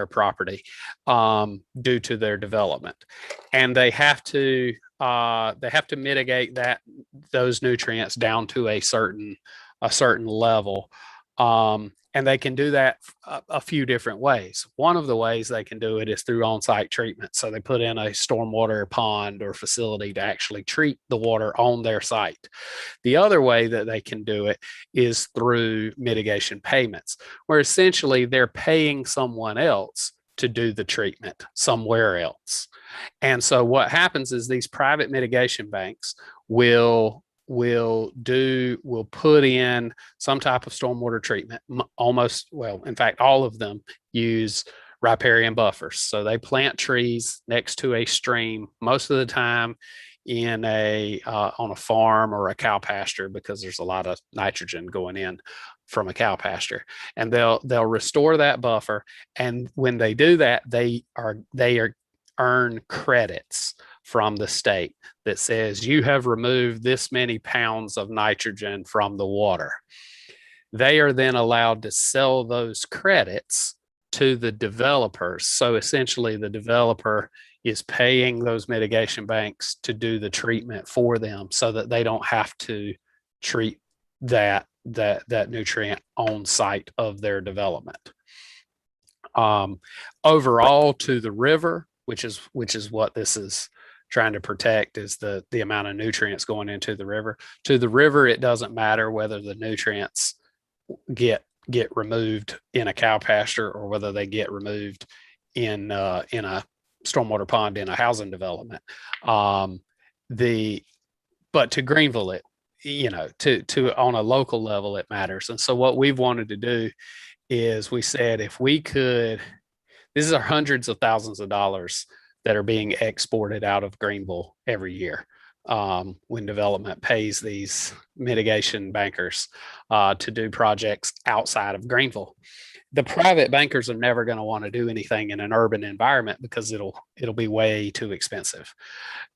property due to their development, and they have to mitigate those nutrients down to a certain level. And they can do that a few different ways. One of the ways they can do it is through on-site treatment. So they put in a stormwater pond or facility to actually treat the water on their site. The other way that they can do it is through mitigation payments, where essentially they're paying someone else to do the treatment somewhere else. And so what happens is these private mitigation banks will put in some type of stormwater treatment. In fact, all of them use riparian buffers. So they plant trees next to a stream, most of the time on a farm or a cow pasture, because there's a lot of nitrogen going in from a cow pasture, and they'll restore that buffer. And when they do that, they earn credits from the state that says you have removed this many pounds of nitrogen from the water. They are then allowed to sell those credits to the developers. So essentially the developer is paying those mitigation banks to do the treatment for them so that they don't have to treat that nutrient on site of their development. Overall, to the river, which is what this is trying to protect, is the amount of nutrients going into the river. To the river, it doesn't matter whether the nutrients get removed in a cow pasture or whether they get removed in a stormwater pond in a housing development. But to Greenville, to on a local level, it matters. And so what we've wanted to do is we said, if we could, these are hundreds of thousands of dollars that are being exported out of Greenville every year when development pays these mitigation bankers to do projects outside of Greenville. The private bankers are never going to want to do anything in an urban environment because it'll be way too expensive.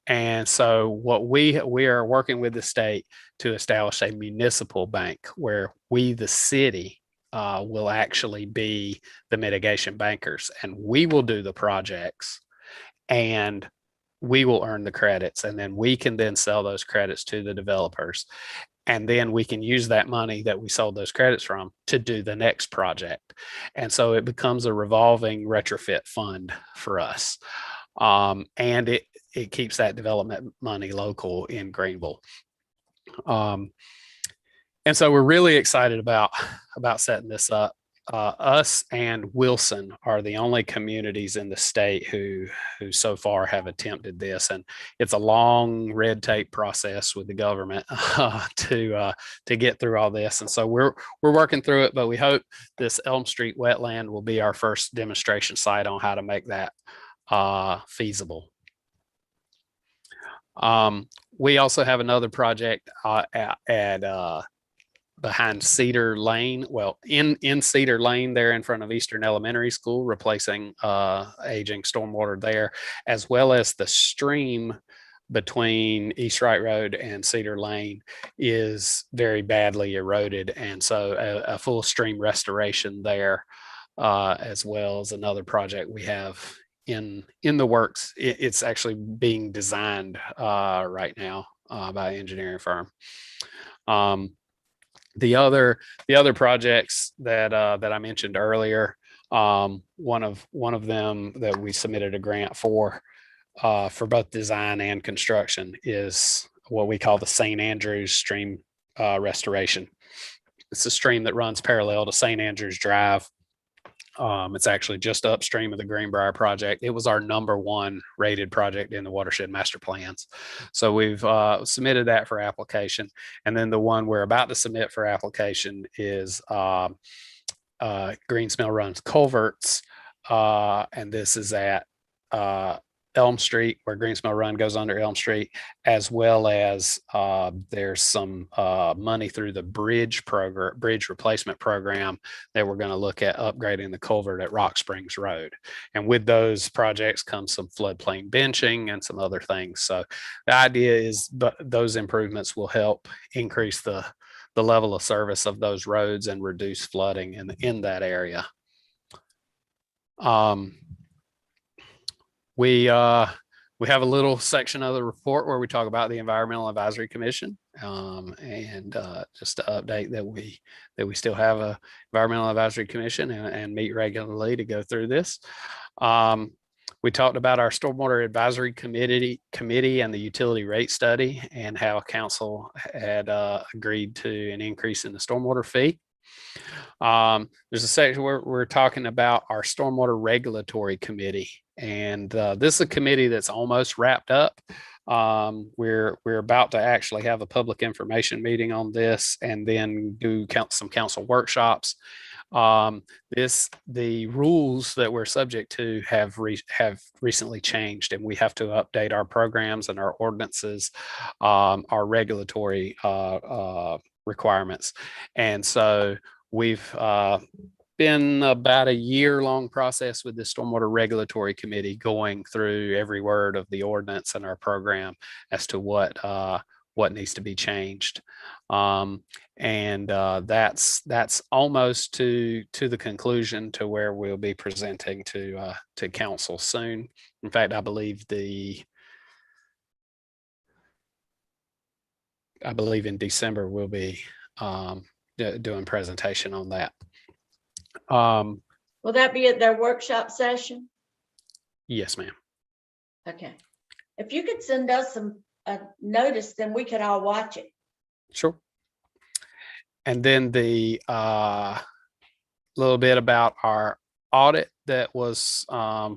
And so what we are working with the state to establish a municipal bank where we, the city, will actually be the mitigation bankers, and we will do the projects and we will earn the credits, and then we can then sell those credits to the developers. And then we can use that money that we sold those credits from to do the next project. And so it becomes a revolving retrofit fund for us. And it keeps that development money local in Greenville. And so we're really excited about setting this up. us and Wilson are the only communities in the state who so far have attempted this, and it's a long red tape process with the government to get through all this. And so we're working through it, but we hope this Elm Street wetland will be our first demonstration site on how to make that feasible. We also have another project at behind Cedar Lane, well, in Cedar Lane there in front of Eastern Elementary School, replacing aging stormwater there, as well as the stream between East Wright Road and Cedar Lane is very badly eroded. And so a full stream restoration there, as well as another project we have in the works. It's actually being designed right now by an engineering firm. The other projects that I mentioned earlier, one of them that we submitted a grant for both design and construction is what we call the St. Andrews Stream restoration. It's a stream that runs parallel to St. Andrews Drive. It's actually just upstream of the Greenbrier project. It was our #1 rated project in the watershed master plans. So we've submitted that for application. And then the one we're about to submit for application is Greensmill Runs Culverts. And this is at Elm Street, where Greensmill Run goes under Elm Street, as well as there's some money through the bridge replacement program that we're going to look at upgrading the culvert at Rock Springs Road. And with those projects comes some floodplain benching and some other things. So the idea is those improvements will help increase the level of service of those roads and reduce flooding in that area. We have a little section of the report where we talk about the Environmental Advisory Commission, and just to update that we still have a Environmental Advisory Commission and meet regularly to go through this. We talked about our Stormwater Advisory Committee and the utility rate study and how council had agreed to an increase in the stormwater fee. There's a section where we're talking about our Stormwater Regulatory Committee. And this is a committee that's almost wrapped up. We're about to actually have a public information meeting on this and then do some council workshops. The rules that we're subject to have recently changed, and we have to update our programs and our ordinances, our regulatory requirements. And so we've been about a year-long process with the Stormwater Regulatory Committee, going through every word of the ordinance and our program as to what needs to be changed. And that's almost to the conclusion, to where we'll be presenting to council soon. In fact, I believe in December we'll be doing presentation on that. Will that be at their workshop session? Yes, ma'am. Okay. If you could send us a notice, then we could all watch it. Sure. And then the little bit about our audit that was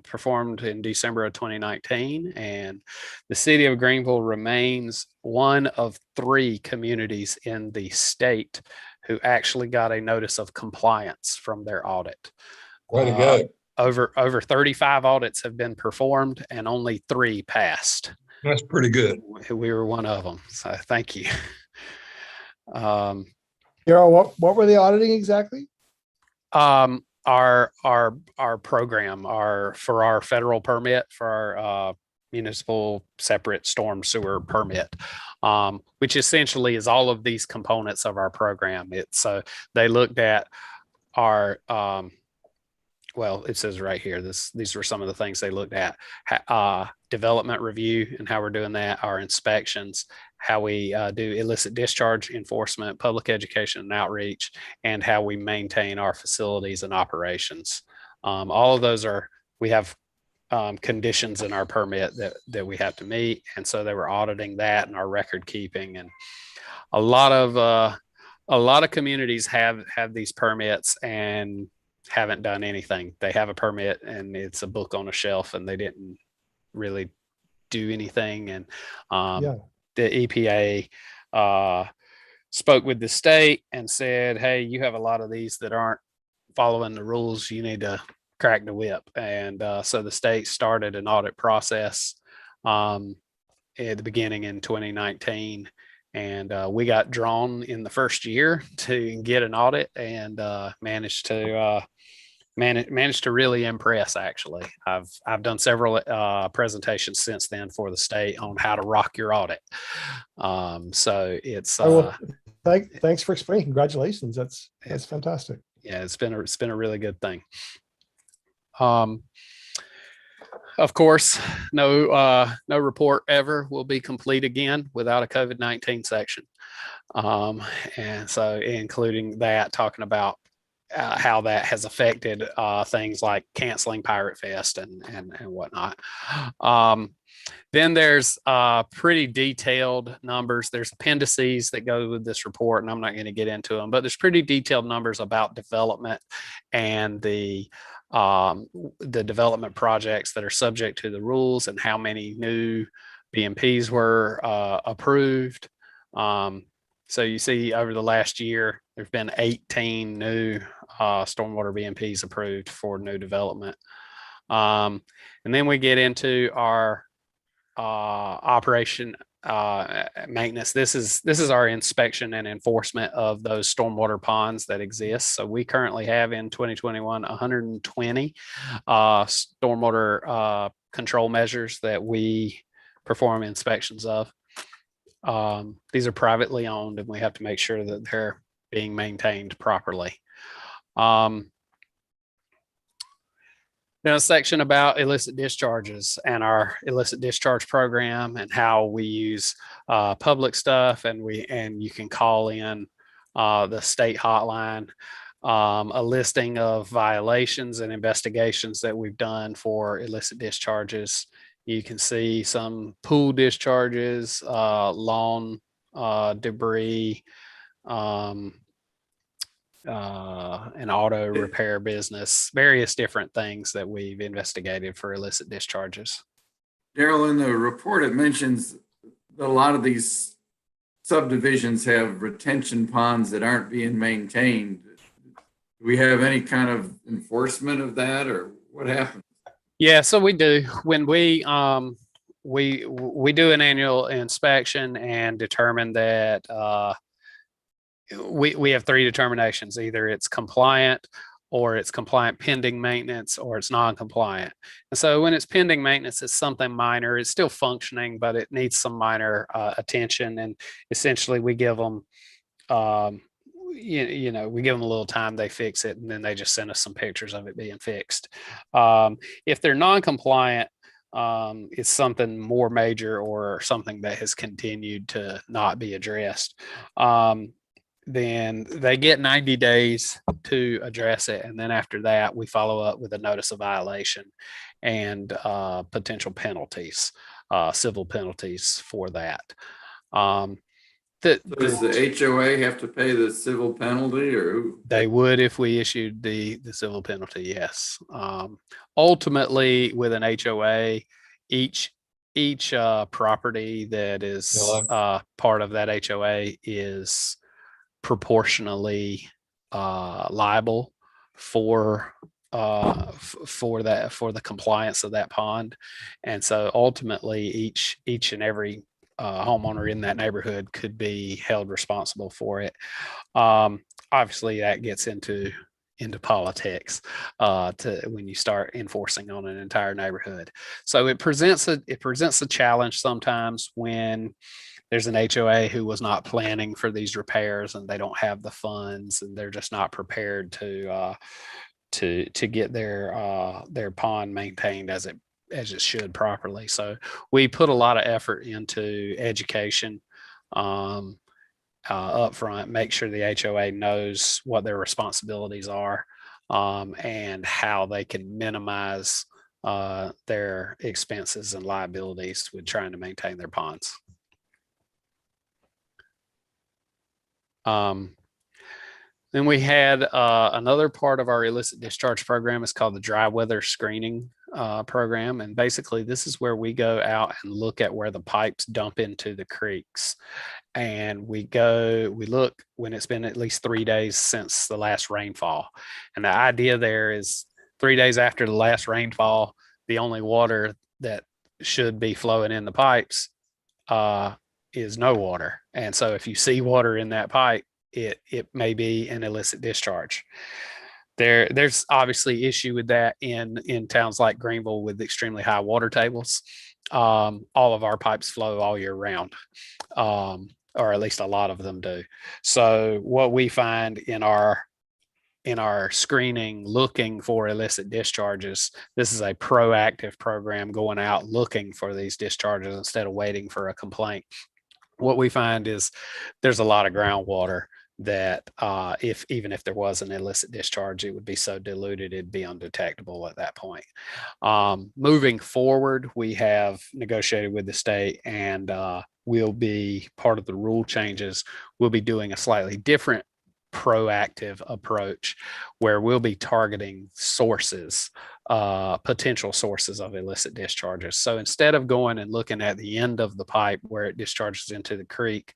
performed in December of 2019. And the city of Greenville remains one of 3 communities in the state who actually got a notice of compliance from their audit. Way to go. Over 35 audits have been performed and only 3 passed. That's pretty good. We were one of them. So thank you. Darryl, what were they auditing exactly? Our program, for our federal permit, for our municipal separate storm sewer permit, which essentially is all of these components of our program. So they looked at our well, it says right here, these were some of the things they looked at: development review and how we're doing that, our inspections, how we do illicit discharge enforcement, public education and outreach, and how we maintain our facilities and operations. All of those we have conditions in our permit that we have to meet. And so they were auditing that and our record keeping. And a lot of communities have these permits, and haven't done anything. They have a permit and it's a book on a shelf, and they didn't really do anything. And Yeah. the EPA spoke with the state and said, hey, you have a lot of these that aren't following the rules. You need to crack the whip. And so the state started an audit process at the beginning in 2019. And we got drawn in the first year to get an audit, and managed to really impress. Actually, I've done several presentations since then for the state on how to rock your audit. So it's thanks for explaining. Congratulations. That's fantastic. Yeah, it's been a really good thing. Of course, no report ever will be complete again without a COVID-19 section. And so including that, talking about how that has affected things like canceling Pirate Fest and whatnot. Then there's pretty detailed numbers. There's appendices that go with this report, and I'm not going to get into them, but there's pretty detailed numbers about development and the development projects that are subject to the rules and how many new BMPs were approved. So you see over the last year, there's been 18 new stormwater BMPs approved for new development. And then we get into our operation maintenance. This is our inspection and enforcement of those stormwater ponds that exist. So we currently have in 2021 120 stormwater control measures that we perform inspections of. These are privately owned, and we have to make sure that they're being maintained properly. Now, a section about illicit discharges and our illicit discharge program and how we use public stuff, and you can call in the state hotline. A listing of violations and investigations that we've done for illicit discharges. You can see some pool discharges, lawn debris, an auto repair business, various different things that we've investigated for illicit discharges. Daryl, in the report, it mentions that a lot of these subdivisions have retention ponds that aren't being maintained. Do we have any kind of enforcement of that, or what happens? Yeah, so we do. When we do an annual inspection and determine that we have three determinations: either it's compliant, or it's compliant pending maintenance, or it's non-compliant. And so when it's pending maintenance, it's something minor. It's still functioning, but it needs some minor attention. And essentially we give them, we give them a little time, they fix it, and then they just send us some pictures of it being fixed. If they're non-compliant, it's something more major or something that has continued to not be addressed. Then they get 90 days to address it. And then after that, we follow up with a notice of violation and potential penalties, civil penalties for that. Does the HOA have to pay the civil penalty, or who? They would if we issued the civil penalty, yes. Ultimately, with an HOA, each property that is part of that HOA is proportionally liable for the compliance of that pond. And so ultimately each and every homeowner in that neighborhood could be held responsible for it. Obviously that gets into politics when you start enforcing on an entire neighborhood. So it presents a challenge sometimes when there's an HOA who was not planning for these repairs, and they don't have the funds, and they're just not prepared to get their pond maintained as it should properly. So we put a lot of effort into education up front, make sure the HOA knows what their responsibilities are, and how they can minimize their expenses and liabilities with trying to maintain their ponds. Then we had another part of our illicit discharge program is called the dry weather screening program. And basically this is where we go out and look at where the pipes dump into the creeks. And we look when it's been at least 3 days since the last rainfall. And the idea there is 3 days after the last rainfall, the only water that should be flowing in the pipes is no water. And so if you see water in that pipe, it may be an illicit discharge. There's obviously issue with that in towns like Greenville with extremely high water tables. All of our pipes flow all year round, or at least a lot of them do. So what we find in our screening, looking for illicit discharges, this is a proactive program going out looking for these discharges instead of waiting for a complaint. What we find is there's a lot of groundwater that even if there was an illicit discharge, it would be so diluted, it'd be undetectable at that point. Moving forward, we have negotiated with the state and we'll be part of the rule changes. We'll be doing a slightly different proactive approach where we'll be targeting sources, potential sources of illicit discharges. So instead of going and looking at the end of the pipe where it discharges into the creek,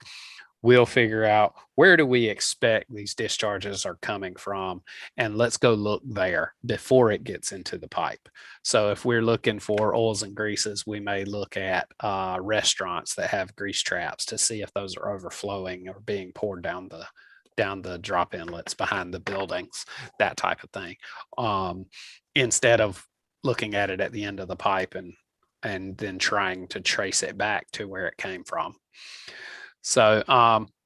we'll figure out where do we expect these discharges are coming from, and let's go look there before it gets into the pipe. So if we're looking for oils and greases, we may look at restaurants that have grease traps to see if those are overflowing or being poured down the drop inlets behind the buildings, that type of thing, instead of looking at it at the end of the pipe and then trying to trace it back to where it came from. So,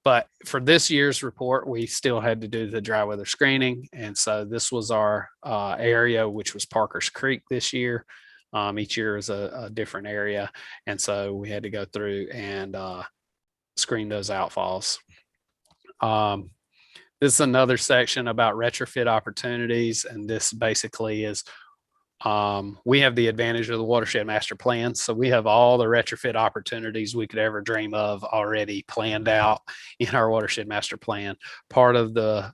but for this year's report, we still had to do the dry weather screening. And so this was our area, which was Parker's Creek this year. Each year is a different area. And so we had to go through and screen those outfalls. This is another section about retrofit opportunities. And this basically is we have the advantage of the watershed master plan. So we have all the retrofit opportunities we could ever dream of already planned out in our watershed master plan. Part of the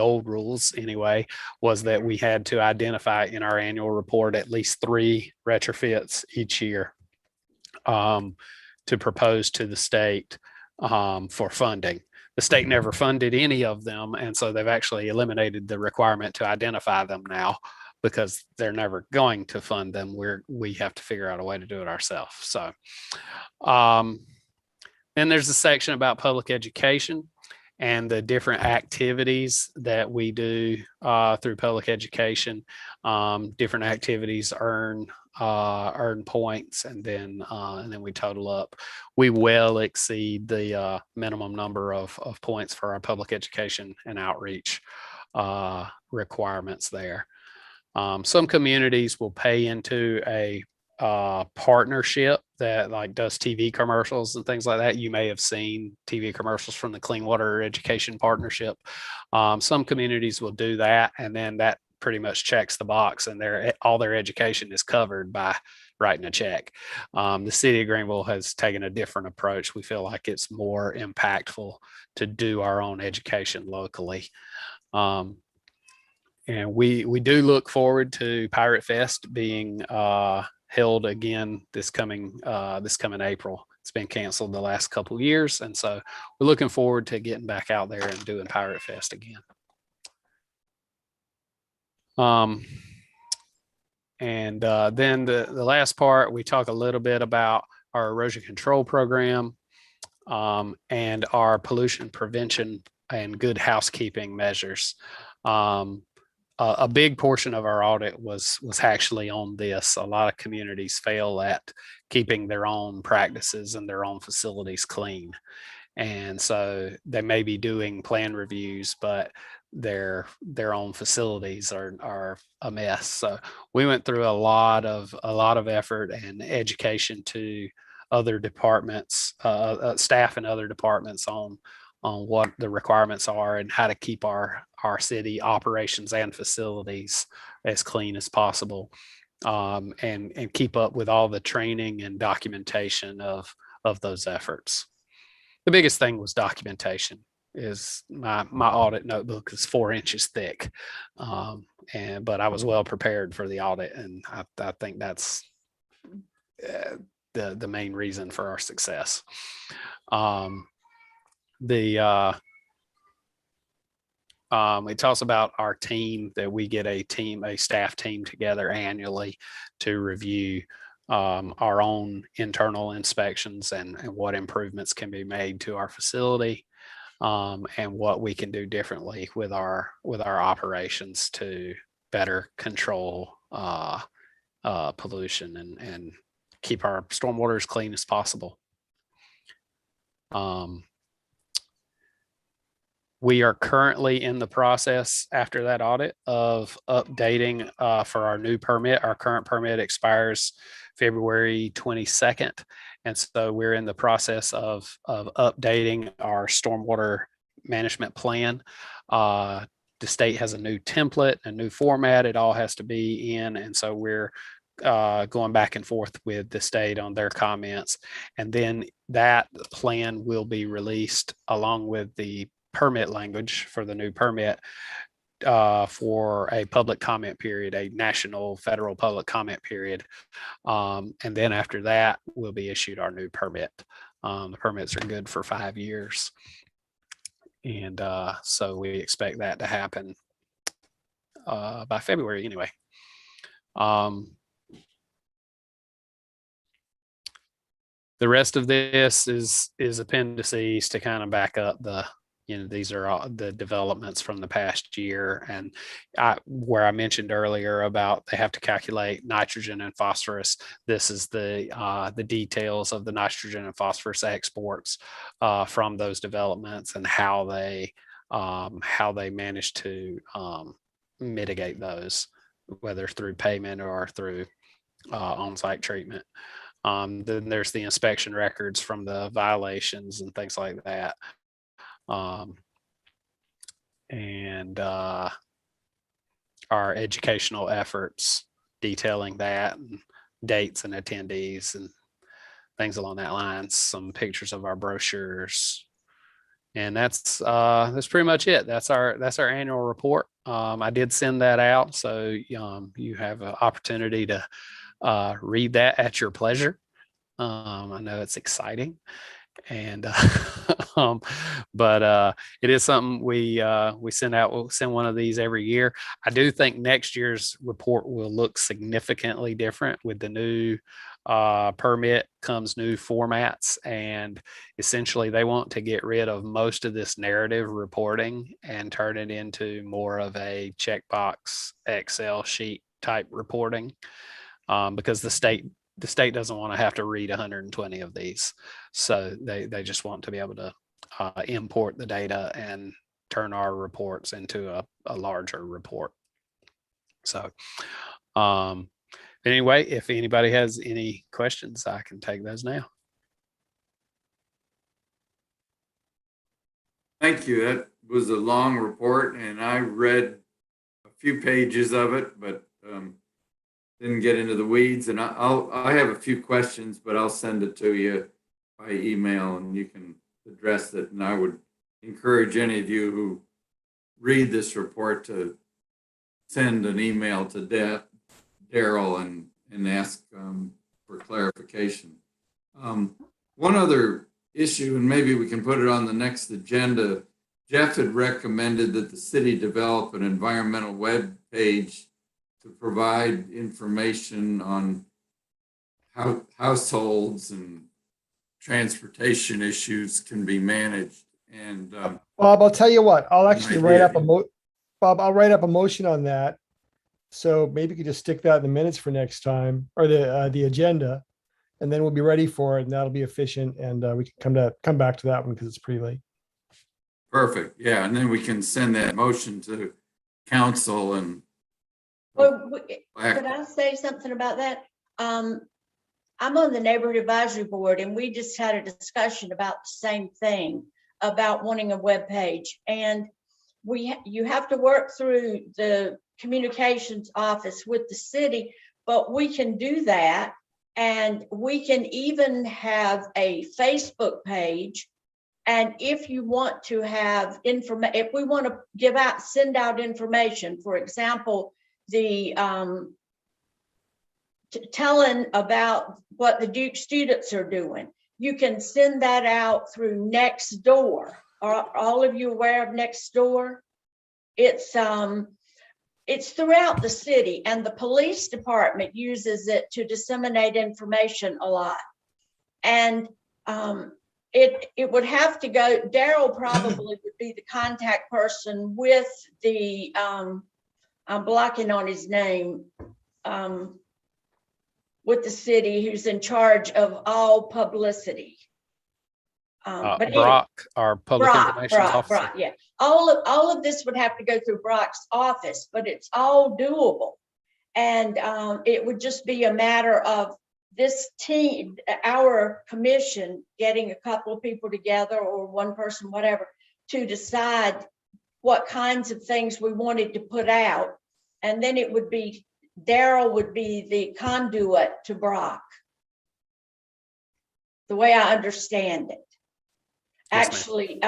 old rules anyway, was that we had to identify in our annual report at least 3 retrofits each year to propose to the state for funding. The state never funded any of them. And so they've actually eliminated the requirement to identify them now, because they're never going to fund them. We have to figure out a way to do it ourselves. So then there's a section about public education and the different activities that we do through public education. Different activities earn points, and then we total up. We well exceed the minimum number of points for our public education and outreach requirements there. Some communities will pay into a partnership that like does TV commercials and things like that. You may have seen TV commercials from the Clean Water Education Partnership. Some communities will do that, and then that pretty much checks the box, and all their education is covered by writing a check. The city of Greenville has taken a different approach. We feel like it's more impactful to do our own education locally. And we do look forward to Pirate Fest being held again this coming April. It's been canceled the last couple of years, and so we're looking forward to getting back out there and doing Pirate Fest again. And then the last part, we talk a little bit about our erosion control program and our pollution prevention and good housekeeping measures. A big portion of our audit was actually on this. A lot of communities fail at keeping their own practices and their own facilities clean. And so they may be doing plan reviews, but their own facilities are a mess. So we went through a lot of effort and education to other departments, staff in other departments on what the requirements are and how to keep our city operations and facilities as clean as possible, and keep up with all the training and documentation of those efforts. The biggest thing was documentation. is my audit notebook is 4 inches thick. But I was well prepared for the audit, and I think that's the main reason for our success. It talks about our team, that we get a staff team together annually to review our own internal inspections and what improvements can be made to our facility, and what we can do differently with our operations to better control pollution and keep our stormwater as clean as possible. We are currently in the process, after that audit, of updating for our new permit. Our current permit expires February 22nd. And so we're in the process of updating our stormwater management plan. The state has a new template, a new format it all has to be in. And so we're going back and forth with the state on their comments. And then that plan will be released along with the permit language for the new permit for a public comment period, a national federal public comment period. And then after that, we'll be issued our new permit. The permits are good for 5 years. And so we expect that to happen by February anyway. The rest of this is appendices to kind of back up these are all the developments from the past year. And where I mentioned earlier about they have to calculate nitrogen and phosphorus. This is the details of the nitrogen and phosphorus exports from those developments and how they managed to mitigate those, whether through payment or through on-site treatment. Then there's the inspection records from the violations and things like that. And our educational efforts detailing that, and dates and attendees and things along that line, some pictures of our brochures. And that's pretty much it. That's our annual report. I did send that out, so you have an opportunity to read that at your pleasure. I know it's exciting, and but it is something we send out. We'll send one of these every year. I do think next year's report will look significantly different. With the new permit comes new formats, and essentially they want to get rid of most of this narrative reporting and turn it into more of a checkbox Excel sheet type reporting, because the state doesn't want to have to read 120 of these. So they just want to be able to import the data and turn our reports into a larger report. So anyway, if anybody has any questions, I can take those now. Thank you. That was a long report, and I read a few pages of it, but didn't get into the weeds. And I have a few questions, but I'll send it to you by email and you can address it. And I would encourage any of you who read this report to send an email to Daryl and ask for clarification. One other issue, and maybe we can put it on the next agenda. Jeff had recommended that the city develop an environmental web page to provide information on how households and transportation issues can be managed. And Bob, I'll tell you what, I'll actually write up Bob, I'll write up a motion on that. So maybe you could just stick that in the minutes for next time, or the agenda, and then we'll be ready for it, and that'll be efficient, and we can come back to that one because it's pretty late. Perfect. Yeah, and then we can send that motion to council. And Well, could I say something about that? I'm on the neighborhood advisory board, and we just had a discussion about the same thing, about wanting a web page. And you have to work through the communications office with the city, but we can do that. And we can even have a Facebook page And if you want to have if we want to send out information, for example, the telling about what the Duke students are doing, you can send that out through Nextdoor. Are all of you aware of Nextdoor? It's throughout the city, and the police department uses it to disseminate information a lot. And it would have to go, Daryl probably would be the contact person with the, I'm blocking on his name, with the city, who's in charge of all publicity. But anyway, Brock, our public information officer. Brock, yeah. All of this would have to go through Brock's office, but it's all doable. And it would just be a matter of this team, our commission, getting a couple of people together or one person, whatever, to decide what kinds of things we wanted to put out. And then it would be, Daryl would be the conduit to Brock, the way I understand it. Yes, Actually,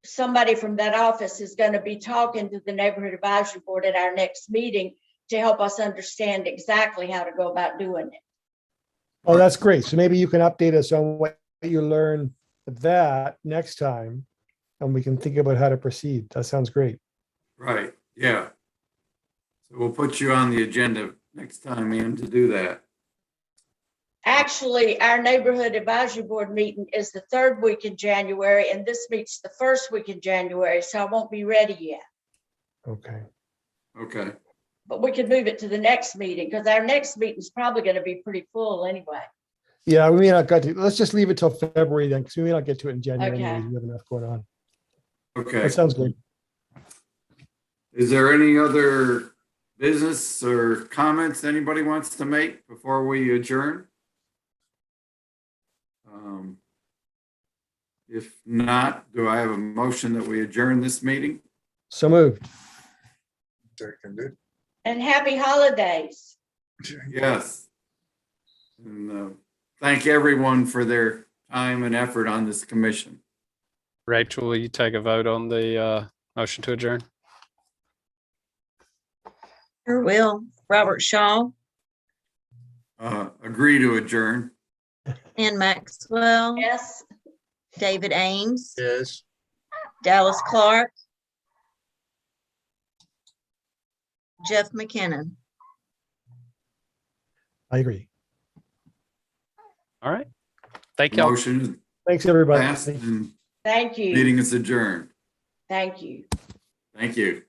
somebody from that office is going to be talking to the neighborhood advisory board at our next meeting to help us understand exactly how to go about doing it. Oh, that's great. So maybe you can update us on what you learn that next time, and we can think about how to proceed. That sounds great. Right, yeah. So we'll put you on the agenda next time, Ann, to do that. Actually, our neighborhood advisory board meeting is the third week in January, and this meets the first week in January, so I won't be ready yet. Okay. Okay, But we could move it to the next meeting, because our next meeting is probably going to be pretty full anyway. Yeah, we may not get to, let's just leave it till February then, because we may not get to it in January. Okay. anyways. We have enough going on. okay. That sounds good. Is there any other business or comments anybody wants to make before we adjourn? If not, do I have a motion that we adjourn this meeting? So moved. Seconded. And happy holidays. Yes. And thank everyone for their time and effort on this commission. Rachel, will you take a vote on the motion to adjourn? Sure will. Robert Shaw, Agree to adjourn. Ann Maxwell, Yes. David Ames, Yes. Dallas Clark, Jeff McKinnon. I agree. All right. Thank y'all. Motion is Thanks, everybody. passed and Thank you. meeting is adjourned. Thank you. Thank you.